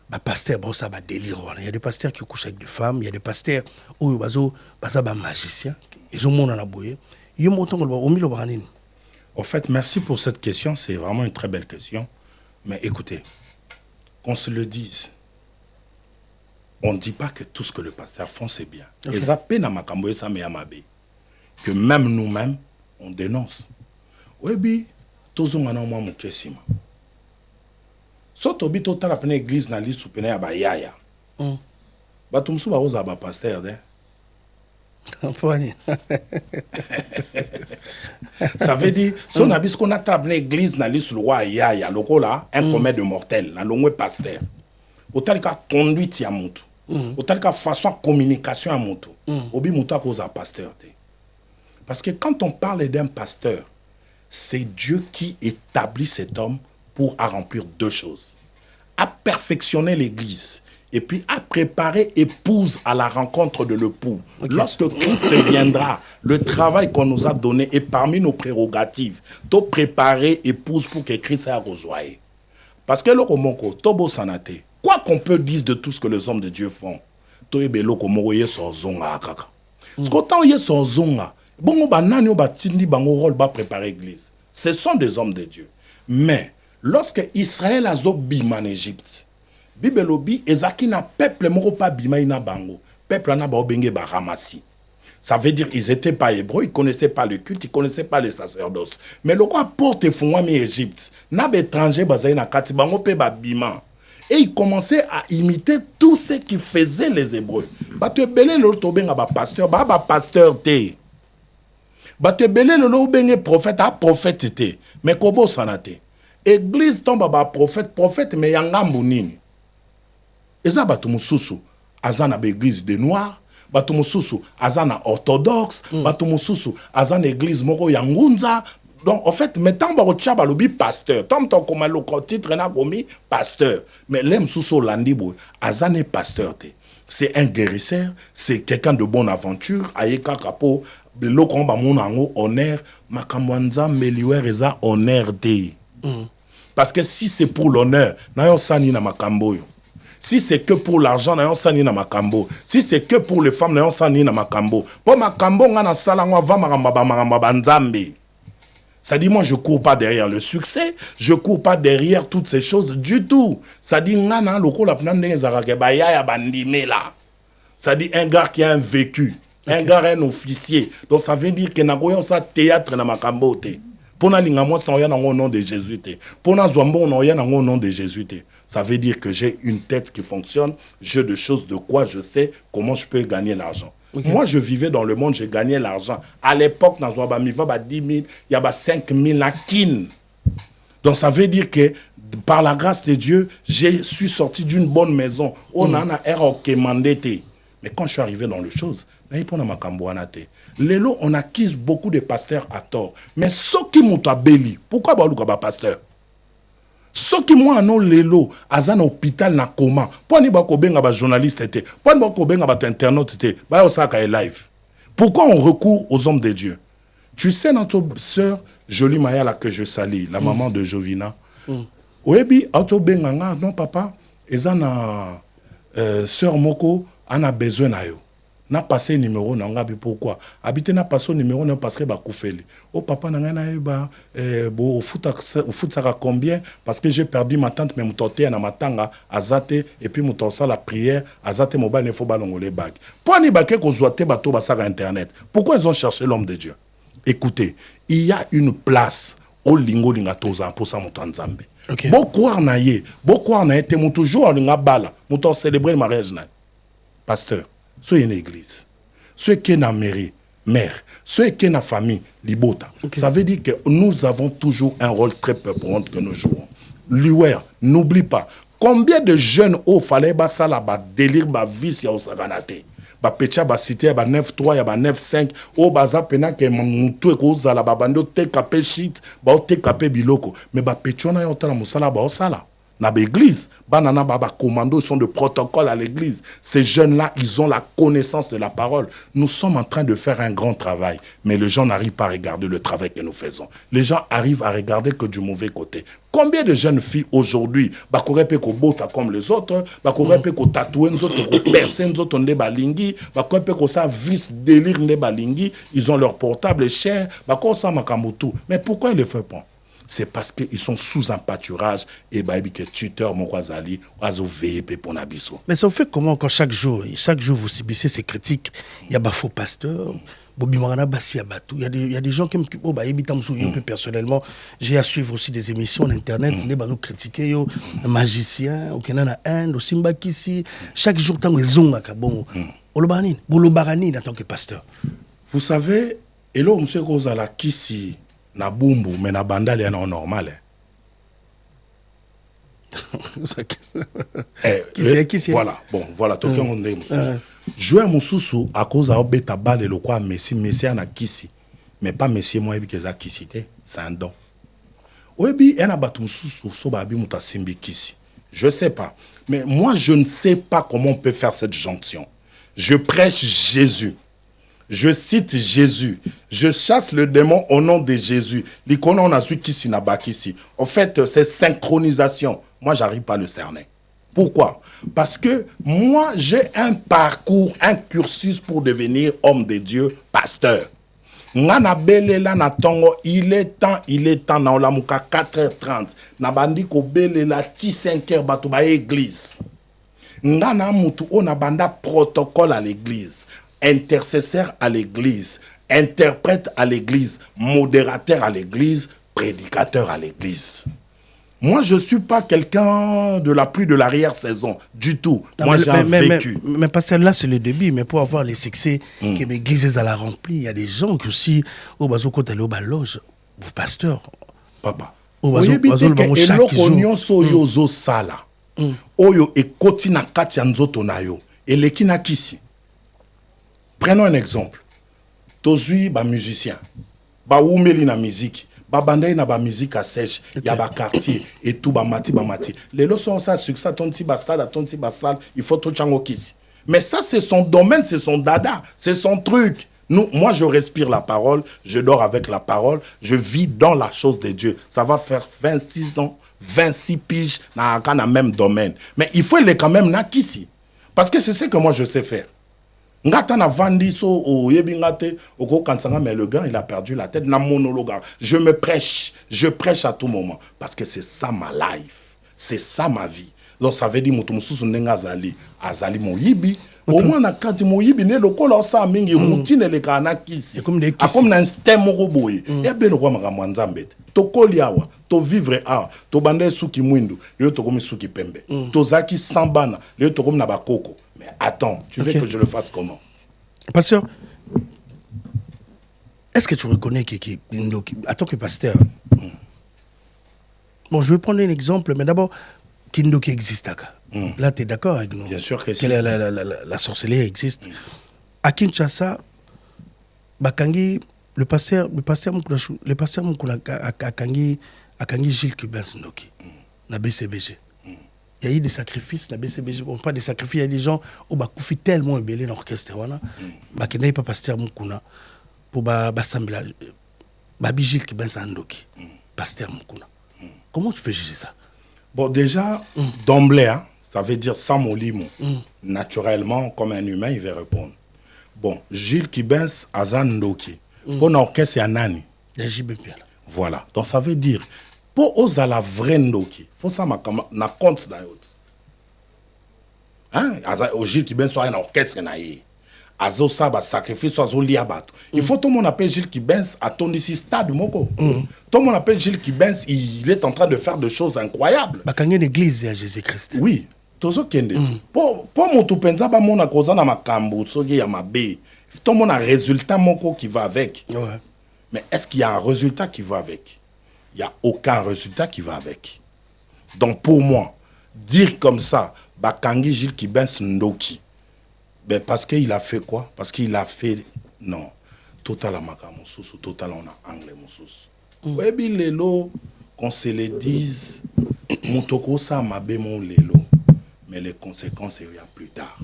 ba pasteur ba ça ba délire? Il y a des pasteurs qui couchent avec des femmes, il y a des pasteurs oyo bazo basa ba magicien, ils ont mon na boye. Yo monton au milieu barani. En fait, merci pour cette question. C'est vraiment une très belle question. Mais écoutez, qu'on se le dise, on ne dit pas que tout ce que le pasteur fait, c'est bien. Et ça peine à Makamboé, ça me yamabe. Que même nous-mêmes, on dénonce. Oui, bi, tous on a moi mon question. Sauf que tu as la église dans l'île sous peine à Bayaya. Bah, tu me souviens aux abats pasteur, ça veut dire, si on a vu qu'on a travaillé l'église dans l'île roi Yaya, le là, un commun de mortel, dans le pasteur. Autant que conduite à mon autant que façon de communication à mon obi mouta cause à pasteur. Parce que quand on parle d'un pasteur, c'est Dieu qui établit cet homme pour accomplir deux choses: à perfectionner l'église. Et puis à préparer épouse à la rencontre de l'époux. Lorsque Christ viendra, le travail qu'on nous a donné est parmi nos prérogatives de préparer épouse pour que Christ ait rejoint. Parce que lokomoko tobo sanate, quoi qu'on peut dire de tout ce que les hommes de Dieu font, to ebe lokomoko ye so zonga akaka. Ce qu'autant ye so zonga, bongo banani ba tindi bango rôle ba préparer l'église. Ce sont des hommes de Dieu. Mais lorsque Israël a zo bima en Égypte, Bibelobi ezaki na peuple moko pa bima ina bango. Peuple na ba obenge ba ramasi. Ça veut dire qu'ils n'étaient pas hébreux, ils ne connaissaient pas le culte, ils ne connaissaient pas les sacerdoces. Mais le roi porte Fouami Égypte. N'a pas étranger basé na kati bango pe babima. Et il commençait à imiter tout ce qui faisaient les Hébreux. Batu belé le tobenga ba pasteur, ba pasteur te. Batu belé le benga prophète, a prophète te. Mais kobo sanate. Église tombe ba prophète mais yanga mbunini. Eza batu mususu azana ba église des noirs. Batu mususu azana orthodoxe, batu mususu azana église moko yangunza. Donc en fait maintenant ba chaba lobi pasteur, tant comme le titre na gomi pasteur, mais l'em mususu landibo azane pasteur te. C'est un guérisseur, c'est quelqu'un de bonne aventure, ayeka kapo belo komba monango honneur, makamwanza meliwer eza honneur te. Parce que si c'est pour l'honneur, na yo sani na makamboyo. Si c'est que pour l'argent, na yon sani na makambo. Si c'est que pour les femmes, na yon sani na makambo. Pour makambo, nga na salangwa va maramba nzambe. Ça dit, moi, je cours pas derrière le succès, je cours pas derrière toutes ces choses du tout. Ça dit, nga na loko la pnan de zarake ba ya bandime là. Ça dit, un gars qui a un vécu, un gars un officier. Donc ça veut dire que na goyon sa théâtre na makambo te. Pour na linga moi, c'est au nom de Jésus te. Pour na zwambo, on a au nom de Jésus te. Ça veut dire que j'ai une tête qui fonctionne, j'ai des choses de quoi je sais comment je peux gagner l'argent. Okay. Moi, je vivais dans le monde, j'ai gagné l'argent. À l'époque, dans Zouabamiva, 10 000, il y a 5 000 à kin. Donc, ça veut dire que par la grâce de Dieu, je suis sorti d'une bonne maison. On en a mandé. Mais quand je suis arrivé dans les choses, on acquise beaucoup de pasteurs à tort. Mais ceux qui m'ont abéli, pourquoi pas pasteur? Ceux qui m'ont annon lelo, azan hôpital na coma. Pourquoi ni bako benga ba journaliste était? Pourquoi ni bako benga ba internaute était? Ba osaka est live. Pourquoi on recourt aux hommes de Dieu? Tu sais notre sœur Jolie Maya là que je salue, la maman de Jovina. Oebi auto benga nga non papa, ezana sœur Moko en a besoin na yo. Na passé numéro na ngabi pourquoi habiter na passé numéro na parce que ba koufeli oh papa na ngana ba bo foot ça combien parce que j'ai perdu ma tante mais mutoté na matanga azate et puis mutosa la prière azate mobile ne faut balongole bag pour ni baké ko zoate bato ba saka internet pourquoi ils ont cherché l'homme de Dieu. Écoutez, il y a une place au lingo linga toza pour ça muto nzambe beaucoup na ye te muto jour linga bala muto célébrer le mariage na pasteur. Soyez une église. Soyez qui est dans mairie, mère. Soyez qui est dans famille, libota. Ça veut dire que nous avons toujours un rôle très important que nous jouons. L'UR, n'oublie pas. Combien de jeunes au fallait ça là délire ba vie si au saganate. Ba pecha ba cité ba 9-3 ya ba 9-5 au baza pena ke mutu ko zala ba bando te kapé shit ba te kapé biloko mais ba pechona yo tala musala ba osala. Na l'église, banana baba commando, ils sont de protocole à l'église. Ces jeunes-là, ils ont la connaissance de la parole. Nous sommes en train de faire un grand travail, mais les gens n'arrivent pas à regarder le travail que nous faisons. Les gens arrivent à regarder que du mauvais côté. Combien de jeunes filles aujourd'hui, bakorepe ko bota comme les autres, bakorepe ko tatouer nous autres, ko percer nous autres ne balingi, bakorepe ko sa vice délire ne balingi, ils ont leur portable cher, bako sa makamotu. Mais pourquoi ils le font pas? C'est parce qu'ils sont sous un pâturage et que tuteur mon kwazali oiseau VP pour nabiso. Mais ça fait comment quand chaque jour vous subissez ces critiques, il y a des faux pasteurs, il y a des gens qui me personnellement, j'ai à suivre aussi des émissions en internet, les nous critiquer les magiciens, au Canada Inde, au Simbakisi, chaque jour tant les ongs bon Bolobarani en tant que pasteur. Vous savez, et là monsieur Kozala Kisi na bumbu mais na bandali ya normal. Qui c'est voilà bon voilà toki on est joueur mususu à cause à obeta balle le quoi Messi na kisi mais pas Messi moi bi keza kisité c'est un don. Obi ena batu mususu so ba bi muta simbi kisi. Je sais pas mais moi je ne sais pas comment on peut faire cette jonction. Je prêche Jésus. Je cite Jésus. Je chasse le démon au nom de Jésus. L'icône on a su qui n'a pas ici. En fait, c'est synchronisation. Moi, j'arrive pas à le cerner. Pourquoi? Parce que moi, j'ai un parcours, un cursus pour devenir homme de Dieu, pasteur. Ngana belela na tongo, il est temps na olamuka 4h30. Na bandi ko belela ti 5h bato ba église. Ngana mutu on a banda protocole à l'église. intercesseur à l'église, interprète à l'église, modérateur à l'église, prédicateur à l'église. Moi, je ne suis pas quelqu'un de la pluie de l'arrière-saison, du tout. Moi, j'ai vécu. Mais parce que là, c'est le début. Mais pour avoir les succès que l'église a rempli, il y a des gens qui aussi, au bazo, quand elle est au loge, vous pasteur. Papa. Oyo sala. Oyo ekoti na kati ya nzoto na yo. Eleki na kisi. Prenons un exemple. Tozui ba musicien. Ba umeli na musique. Ba bandai na ba musique à sèche. Ya ba quartier et tout ba mati. Les lots sont ça succès ton ti ba stade, ton ti ba salle, il faut tout chango kisi. Mais ça c'est son domaine, c'est son dada, c'est son truc. Moi, je respire la parole, je dors avec la parole, je vis dans la chose de Dieu. Ça va faire 26 ans, 26 piges dans le même domaine. Mais il faut les quand même nakisi. Parce que c'est ce que moi, je sais faire. Mais le gars, il a perdu la tête. Je me prêche. Je prêche à tout moment. Parce que c'est ça ma life. C'est ça ma vie. Donc, ça veut dire que azali moyibi. Au moins, na kati moyibi ne lokola sa mingi routine le kana kisi. Comme na système roboye. Ya be lo kwa makambo nzambe. To koliawa, to vivre a, to bande suki mwindu, le to komi suki pembe. To zaki sambana, le to komi na bakoko. Mais attends, tu veux que je le fasse comment? Pasteur, est-ce que tu reconnais que en tant que pasteur, bon, je vais prendre un exemple, mais d'abord, Kindoki existe. Là, tu es d'accord avec nous? Bien sûr que si. La sorcellerie existe. À Kinshasa, Bakangi, le pasteur Mukuna a Kangi Gilles Kubens Ndoki, na BCBG. Il y a eu des sacrifices, na BCBG. Bon, pas des sacrifices, il y a des gens qui ont tellement ébélé dans l'orchestre. Il n'y a pas pasteur Mukuna pour l'assemblage. Gilles Kubens Ndoki, pasteur Mukuna. Comment tu peux juger ça? Bon, déjà, d'emblée, hein, ça veut dire sans mon limo. Naturellement, comme un humain, il va répondre. Bon, Gilles Kibens Azan Ndoki. Pour l'orchestre, il y a Nani. Voilà. Donc, ça veut dire, pour oser la vraie Ndoki, il faut ça ma compte dans l'autre. Hein? Gilles Kibens soit un orchestre, Azo Saba sacrifice, Azo Liabato. Il faut tout le monde appelle Gilles Kibens à ton ici stade Moko. Tout le monde appelle Gilles Kibens, il est en train de faire des choses incroyables. Quand il y a l'église à Jésus-Christ. Oui. Tozo kende. Pour mon tout penza ba mon akoza na makambo, soge ya mabe. Tout le monde a un résultat Moko qui va avec. Ouais. Mais est-ce qu'il y a un résultat qui va avec? Il n'y a aucun résultat qui va avec. Donc pour moi, dire comme ça, Bakangi Gilles Kibens Ndoki. Ben parce qu'il a fait quoi? Parce qu'il a fait... Non. Total à Makamoussous, total on a anglais moussous. Oui, bien l'élo, qu'on se le dise, Moutoko sa mabe mon l'élo. Mais les conséquences, il y a plus tard.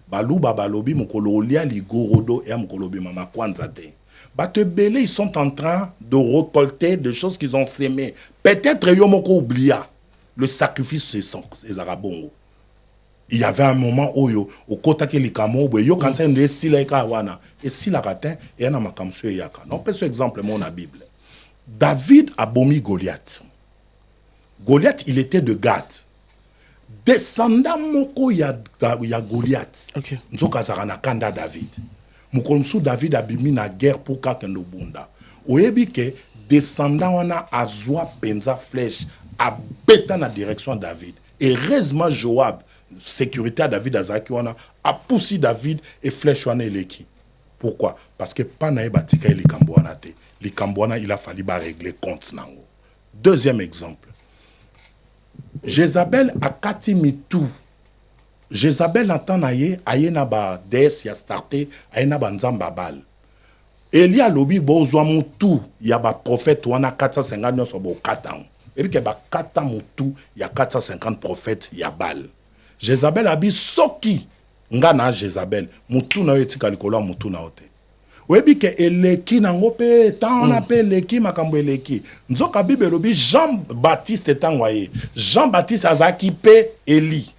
Balou babalobi, mokololia ligorodo et mokolobi mama kwanzate. Batebele, ils sont en train de récolter des choses qu'ils ont sémées. Peut-être yomoko oublia le sacrifice ces arabongo. Il y avait un moment où au côté que les camo yo quand ça ne sila wana et si la ratin et na makamso yaka. On peut ce exemple mon la Bible. David a bomi Goliath. Goliath, il était de Gath. Descendant moko ya Goliath. OK. Nzoka zarana kanda David. Mukolumsu David a bimi na guerre pour kakendo bunda. Oyebi ke descendant wana azwa penza flèche a beta na direction David. Et heureusement Joab sécurité à David Azakiwana a poussé David et flèche wana eleki. Pourquoi? Parce que panae batika li kambwana te. Li kambwana il a fallu régler compte nango. Deuxième exemple. Jézabel a kati mitou. Jézabel natanaye ayena ba déesse ya starté ayena ba nzamba bal. Elia lobi bozwa mutu ya ba prophète wana 450 nyoso bo katang. Et puis ba kata mutu ya 450 prophètes ya bal. Jézabel a dit soki ngana Jézabel mutu na etika likolo mutu na ote. Webi ke eleki nango pe tant on appelle eleki makambo eleki. Nzoka Bible lobi Jean-Baptiste tangwaye. Jean-Baptiste azaki pe Eli.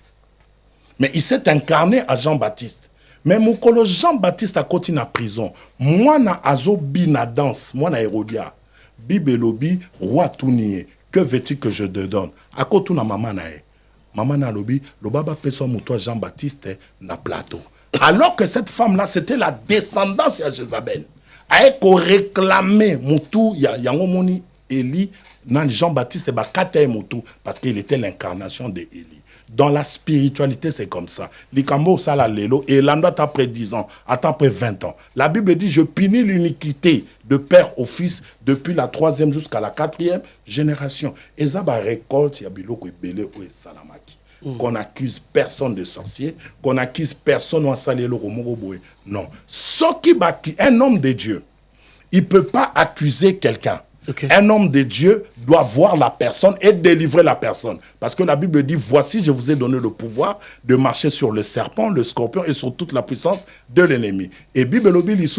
Mais il s'est incarné à Jean-Baptiste. Mais mukolo Jean-Baptiste a continué en prison. Moi na azo bi na danse, moi na Hérodia. Bible lobi roi Tounié. Que veux-tu que je te donne? A kotu na maman na e. Maman na lobi, le baba peso muto Jean-Baptiste na plateau. Alors que cette femme-là, c'était la descendance de Jézabel. Elle a réclamé Moutou, Yango Moni, Élie, Jean-Baptiste et Bakata Moutou, parce qu'il était l'incarnation d'Élie. Dans la spiritualité, c'est comme ça. Likambo sala lelo et l'andot après 10 ans, après 20 ans. La Bible dit, je punis l'iniquité de père au fils depuis la 3e jusqu'à la 4e génération. Et ça va récolte, il y a biloko et belé ou salamaki. Qu'on accuse personne de sorcier, qu'on accuse personne ou salelo romoroboé. Non. Un homme de Dieu, il ne peut pas accuser quelqu'un. Okay. Un homme de Dieu doit voir la personne et délivrer la personne. Parce que la Bible dit, voici, je vous ai donné le pouvoir de marcher sur le serpent, le scorpion et sur toute la puissance de l'ennemi. Et Bible dit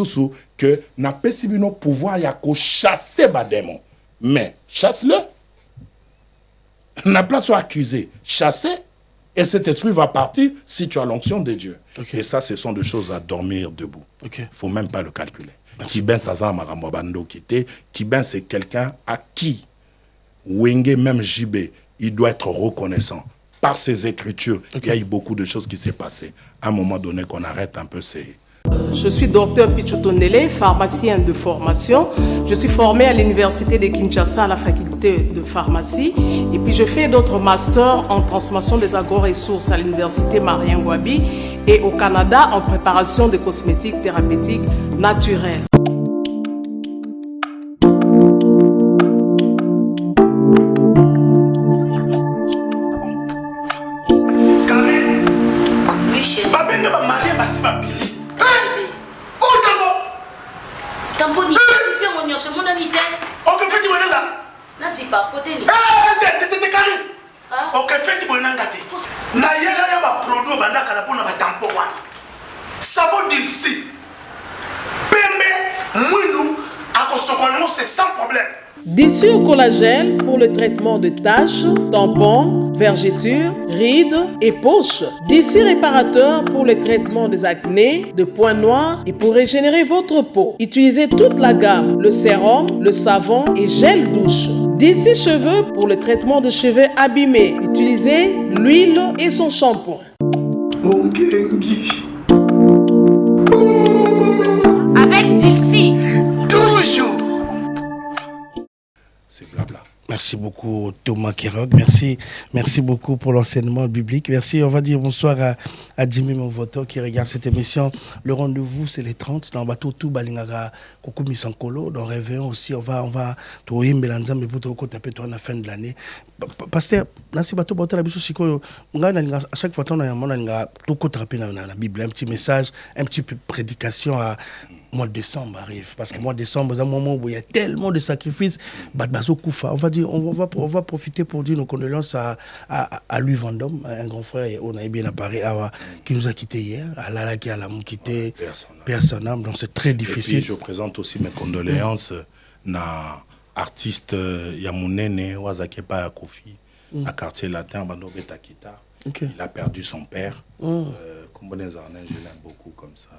que n'a pas si bien pouvoir y a qu'au chasser les démons. Mais chasse-le. N'a pas soit accusé. Chasser. Et cet esprit va partir si tu as l'onction de Dieu. Okay. Et ça, ce sont des choses à dormir debout. Il ne faut même pas le calculer. Kiben Sazan Maramobando Kité. Kiben, c'est quelqu'un à qui Wenge, même JB, il doit être reconnaissant. Par ses écritures, il y a eu beaucoup de choses qui s'est passées. À un moment donné, qu'on arrête un peu ces... Je suis docteur Pichotondele, pharmacien de formation. Je suis formé à l'université de Kinshasa à la faculté de pharmacie. Et puis je fais d'autres masters en transformation des agro-ressources à l'université Marien Ngouabi et au Canada en préparation de cosmétiques thérapeutiques naturelles. D'ici au collagène pour le traitement de taches, tampons, vergetures, rides et poches. D'ici réparateur pour le traitement des acnés, de points noirs et pour régénérer votre peau. Utilisez toute la gamme, le sérum, le savon et gel douche. D'ici cheveux pour le traitement de cheveux abîmés. Utilisez l'huile et son shampoing. Avec Dixie. Toujours. C'est blabla. Merci beaucoup Thomas Kirog, merci beaucoup pour l'enseignement biblique. Merci, on va dire bonsoir à Jimmy Movoto qui regarde cette émission. Le rendez-vous c'est les 30 dans bateau tout balingaga kokumi sankolo dans réveillon aussi on va to imbelanza mais pour ko taper toi à la fin de l'année. Pasteur, nasi bateau bateau la biso siko ngana à chaque fois on a mona nga to ko taper na Bible un petit message, un petit peu prédication à mois de décembre arrive parce que mois de décembre c'est un moment où il y a tellement de sacrifices on va profiter pour dire nos condoléances à Louis Vendôme, un grand frère on a bien apparu qui nous a quitté hier à Lala qui a quitté personne donc c'est très difficile. Et puis je présente aussi mes condoléances na artiste Yamunene Wazakepa ya Kofi à quartier latin Bando Betakita. Il a perdu son père. Kombonez Arnel, je l'aime beaucoup comme ça.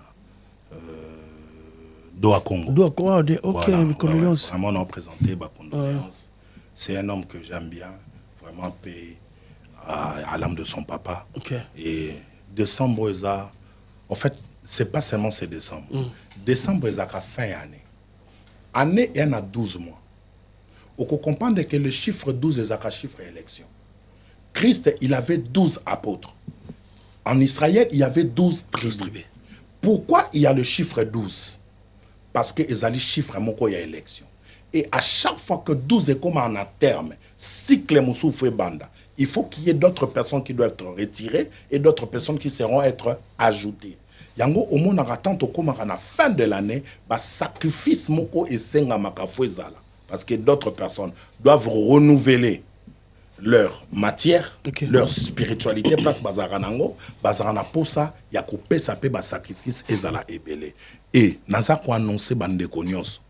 Doa Congo. Ok, voilà, mes condoléances. Vraiment, on a présenté ma condoléances. C'est un homme que j'aime bien, vraiment paix à l'âme de son papa. Et décembre, en fait, c'est pas seulement c'est décembre. Décembre, c'est à fin d'année. Année, il y en a 12 mois. On peut comprendre que le chiffre 12 est un chiffre élection. Christ, il avait 12 apôtres. En Israël, il y avait 12 tribus. Pourquoi il y a le chiffre 12? Parce que ils allaient chiffrer mon il y a élection. Et à chaque fois que 12 est comme en terme, cycle Moussou banda, il faut qu'il y ait d'autres personnes qui doivent être retirées et d'autres personnes qui seront être ajoutées. Yango au monde attend au comme à la fin de l'année, bah sacrifice moko et senga makafouezala parce que d'autres personnes doivent renouveler leur matière, leur spiritualité, place bazaranango, bazarana pour ça, ya coupé ça peut sacrifice ezala ebele. Et naza ko annoncer bande konyos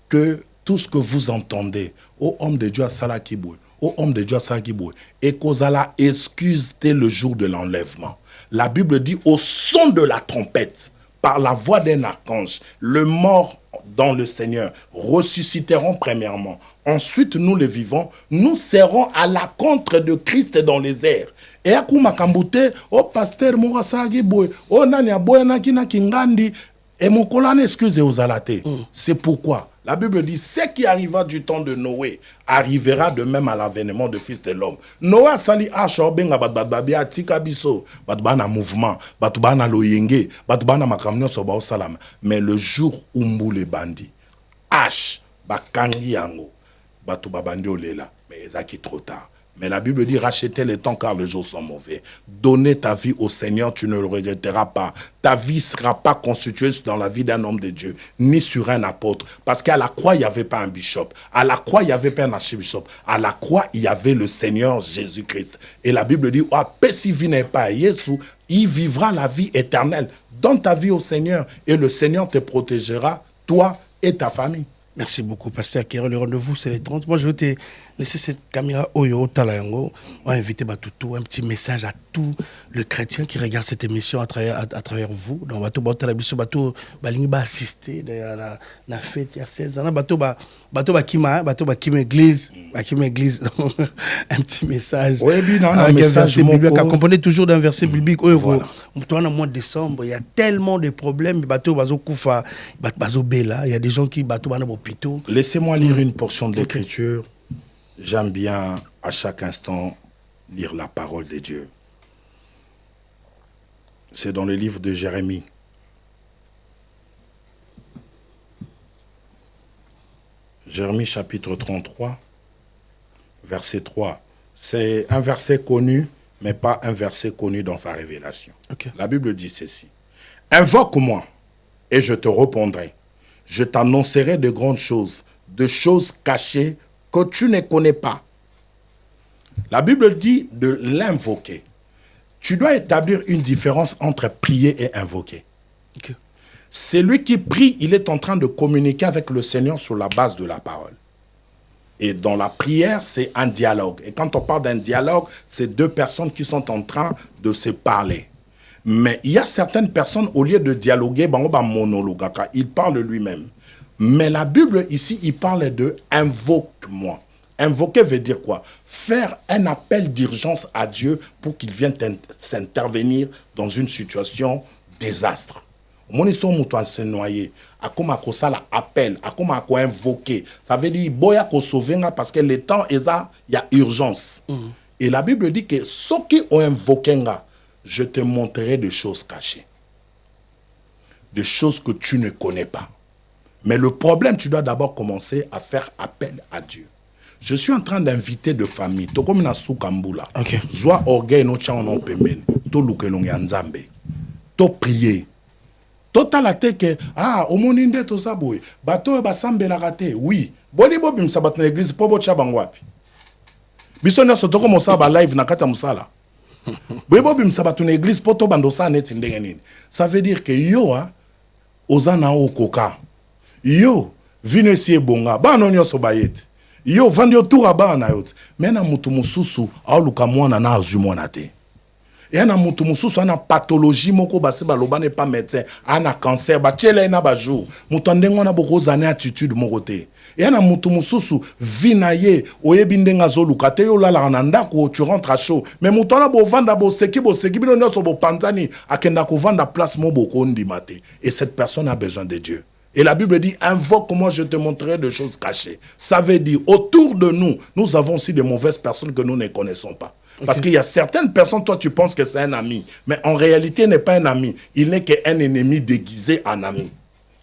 que tout ce que vous entendez, ô homme de Dieu à Salakiboué, ô homme de Dieu à Salakiboué, et qu'osala excuse le jour de l'enlèvement. La Bible dit au son de la trompette, par la voix d'un archange, le mort dans le Seigneur ressusciteront premièrement. Ensuite, nous les vivants, nous serons à la contre de Christ dans les airs. Et à coup makambute, oh pasteur moko salaki boy, oh nani aboya naki na kingandi, et mon colonne excuse aux alatés. C'est pourquoi la Bible dit, ce qui arriva du temps de Noé arrivera de même à l'avènement du Fils de l'homme. Noé sali acha benga babia tika biso, batbana mouvement, batbana loyenge, batbana makamnyo so ba salam. Mais le jour où mboule bandi, H bakangi yango, batu babandi olela, mais ezaki trop tard. Mais la Bible dit, rachetez les temps car les jours sont mauvais. Donnez ta vie au Seigneur, tu ne le regretteras pas. Ta vie ne sera pas constituée dans la vie d'un homme de Dieu, ni sur un apôtre. Parce qu'à la croix, il n'y avait pas un bishop. À la croix, il n'y avait pas un archibishop. À la croix, il y avait le Seigneur Jésus-Christ. Et la Bible dit, il vivra la vie éternelle. Donne ta vie au Seigneur et le Seigneur te protégera, toi et ta famille. Merci beaucoup, Pasteur Kero. Le rendez-vous, c'est les 30. Moi, je vais te laisser cette caméra Oyo Talayango. On va inviter Batoutou, un petit message à tous les chrétiens qui regardent cette émission à travers vous. Donc, Batou va assister à la fête il y a 16 ans. Batou Kima église. Un petit message. Oui, un message biblique. Accompagné toujours d'un verset biblique. Voilà. Au mois de décembre, il y a tellement de problèmes. Batou Bazo Koufa, Bazo Bela. Il y a des gens qui Batou Banabo. Laissez-moi lire une portion de l'écriture. J'aime bien à chaque instant lire la parole de Dieu. C'est dans le livre de Jérémie. Jérémie chapitre 33, verset 3. C'est un verset connu, mais pas un verset connu dans sa révélation. Okay. La Bible dit ceci. Invoque-moi et je te répondrai. Je t'annoncerai de grandes choses, de choses cachées que tu ne connais pas. La Bible dit de l'invoquer. Tu dois établir une différence entre prier et invoquer. Okay. Celui qui prie, il est en train de communiquer avec le Seigneur sur la base de la parole. Et dans la prière, c'est un dialogue. Et quand on parle d'un dialogue, c'est deux personnes qui sont en train de se parler. Mais il y a certaines personnes, au lieu de dialoguer, il parle lui-même. Mais la Bible, ici, il parle de « invoque-moi ». Invoquer veut dire quoi? Faire un appel d'urgence à Dieu pour qu'il vienne s'intervenir dans une situation désastre. Mon histoire mouton se noyer. À comment qu'on ça l'appel, à comment qu'on invoquer. Ça veut dire boya qu'on sauve parce que le temps est là, il y a urgence. Et la Bible dit que ceux qui ont invoqué, je te montrerai des choses cachées, des choses que tu ne connais pas. Mais le problème, tu dois d'abord commencer à faire appel à Dieu. Je suis en train d'inviter de familles. To comme na soukambula. Okay. Zwa orgueil no chan non pemben. To lukelong yanzambe. To prier. To talate ke au moninde to saboy. Bato ba sambela rate. Oui. Boli bo bim sabat na église po bo chabango wapi. Biso na so to ko mosa ba live na kata musala. Bo bim sabat na église po to bando sa net ndenge nini. Ça veut dire que yo ozana okoka. Yo vine si bonga. Ba no nyoso bayet. Yo vandi otura ba na yot. Mena mutu mususu au luka mwana na azu mwana te. Et na mutu mususu ana pathologie moko basi baloba ne pas médecin, ana cancer ba tchele na ba jour. Mutu ndengo na boko zane attitude moko te. Et na mutu mususu vina ye oyebi ndenga zo luka te yo lala na ndako tu rentres à chaud. Mais mutu na bo vanda bo seki bino nyoso bo panzani akenda ko vanda place mo boko ndima te. Et cette personne a besoin de Dieu. Et la Bible dit, invoque-moi, je te montrerai des choses cachées. Ça veut dire, autour de nous, nous avons aussi de mauvaises personnes que nous ne connaissons pas. Okay. Parce qu'il y a certaines personnes, toi tu penses que c'est un ami, mais en réalité il n'est pas un ami. Il n'est qu'un ennemi déguisé en ami.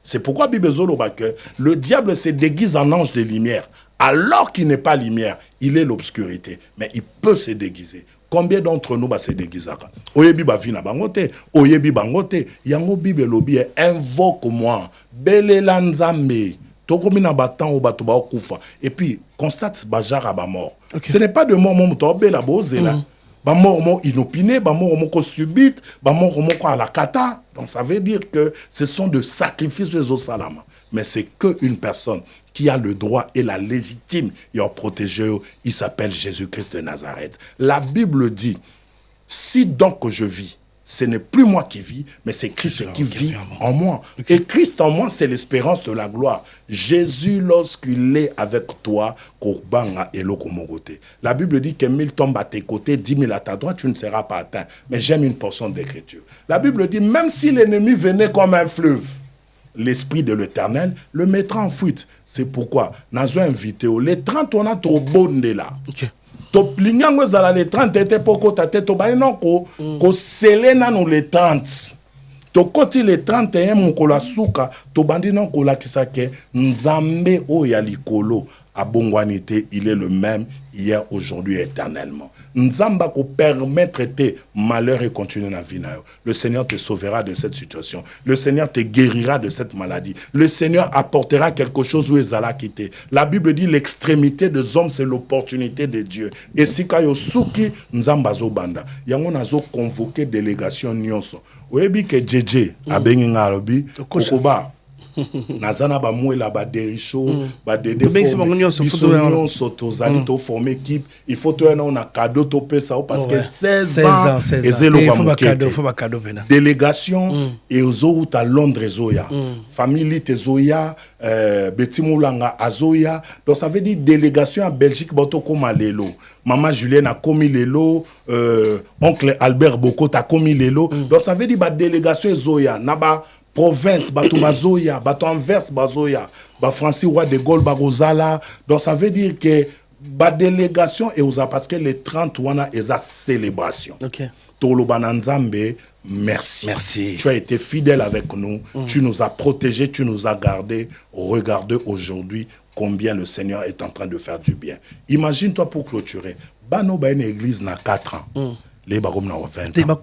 C'est pourquoi Bible Zoloba que le diable se déguise en ange de lumière. Alors qu'il n'est pas lumière, il est l'obscurité. Mais il peut se déguiser. Combien d'entre nous se déguisent? Oyebi ba vina bangote, oyebi bangote, yango Bible lobi invoque-moi, belela nzambe, tokomina batan o bato ba okufa. Et puis constate bajara ba mort. Okay. Ce n'est pas de mort mon to bela bozela. Ba mort mo inopiné, ba mort mo ko subite, ba mort mo ko ala kata. Donc ça veut dire que ce sont de sacrifices aux salama. Mais c'est qu'une personne qui a le droit et la légitime et en protéger, il s'appelle Jésus-Christ de Nazareth. La Bible dit, si donc je vis, ce n'est plus moi qui vis, mais c'est Christ qui vit en moi. Et Christ en moi, c'est l'espérance de la gloire. Jésus, lorsqu'il est avec toi, la Bible dit que 1000 tombent à tes côtés, 10 000 à ta droite, tu ne seras pas atteint. Mais j'aime une portion d'écriture. La Bible dit, même si l'ennemi venait comme un fleuve, l'esprit de l'Éternel le mettra en fuite. C'est pourquoi, nous avons invité, les 30, on a trop bonde là. Toplingango zala les 30 était poko tate to bani non ko selena no les 30 to koti les 31 mukola suka to bandi non ko la kisake nzambe o ya likolo abongwanité il est le même hier aujourd'hui éternellement. Nzamba ko permettre tes malheurs et continuer la vie na yo. Le Seigneur te sauvera de cette situation. Le Seigneur te guérira de cette maladie. Le Seigneur apportera quelque chose où ils allaient quitter. La Bible dit l'extrémité des hommes c'est l'opportunité de Dieu. Et si kayo suki nzamba zo banda. Yango nazo convoquer délégation nyonso. Oyebi ke jeje abengi ngalobi kokoba nazana ba muela ba derisho ba dede nyonso tozali to former équipe il faut to on a cadeau to pesa parce que 16 ans et zelo ba cadeau délégation et ozo ta Londres zoya famille tezoya betimulanga azoya donc ça veut dire délégation à Belgique bato comme lelo maman Julienne a commis lelo oncle Albert Boko ta commis lelo donc ça veut dire ba délégation zoya naba province bato bazoya bato Anvers bazoya ba Francis Roi de Gaulle bagozala donc ça veut dire que ba délégation et osa parce que les 30 wana eza célébration. OK. Tolo bananzambe merci. Tu as été fidèle avec nous, tu nous as protégés, tu nous as gardés. Regardez aujourd'hui combien le Seigneur est en train de faire du bien. Imagine-toi pour clôturer bano ba une église na 4 ans. Les bakom na 20 ans.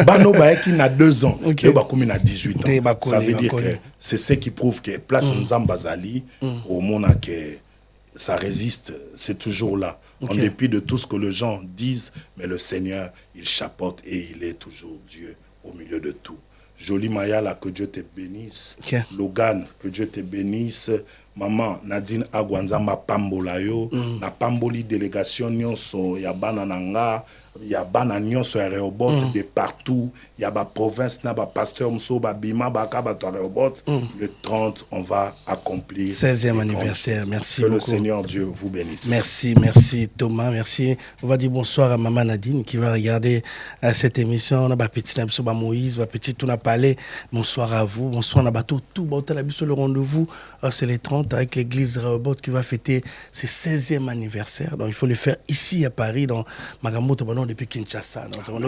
Bano ba qui na 2 ans. Les bakom na 18 ans. Ça veut dire que c'est ce qui prouve que place Nzambazali au monde que ça résiste, c'est toujours là. En dépit de tout ce que les gens disent, mais le Seigneur, il chapeaute et il est toujours Dieu au milieu de tout. Jolie Mayala, que Dieu te bénisse. Logan, que Dieu te bénisse. Maman, Nadine Agwanzama Pambolayo, na Pamboli délégation nyonso, ya banananga, ya bananyonso ya Rehoboth de partout, ya ba province na ba pasteur Mso ba Bima ba Kaba to Rehoboth. Le 30, on va accomplir 16e anniversaire. Merci que beaucoup. Le Seigneur Dieu vous bénisse. Merci Thomas, merci. On va dire bonsoir à maman Nadine qui va regarder cette émission. On a ba petit Nabso ba Moïse, ba petit on a parlé. Bonsoir à vous. Bonsoir na bateau tout ba hôtel Abisso le rendez-vous. C'est les 30 avec l'église Rehoboth qui va fêter ses 16e anniversaire. Donc il faut le faire ici à Paris dans Magamoto depuis Kinshasa. Donc on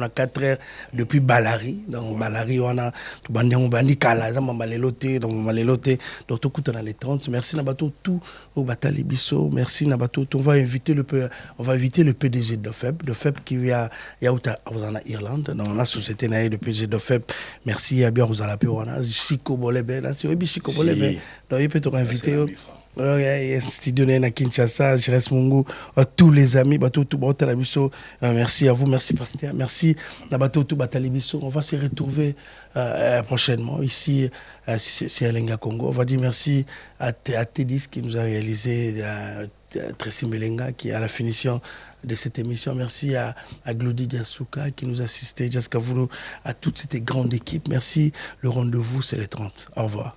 a 4 heures depuis Balari. Donc Balari on a bandi kala donc tout coup dans les 30. Merci Nabato tout au Batali Bisso. Merci Nabato. On va inviter le PDG de FEB qui vient en Irlande dans la société naïe de PDG de FEB. Merci à bien vous à la paix on a Chico Bolebe là c'est Chico Bolebe. Donc il peut te inviter studio na Kinshasa, je reste Mungu, tous les amis, merci à vous, merci Pasteur, merci Nabato tout Batalibiso. On va se retrouver prochainement ici c'est Alenga Congo. On va dire merci à Tédis qui nous a réalisé Tracy Melenga qui est à la finition de cette émission. Merci à Glody Diasuka qui nous assistait, Jessica Voulou, à toute cette grande équipe. Merci. Le rendez-vous c'est les 30. Au revoir.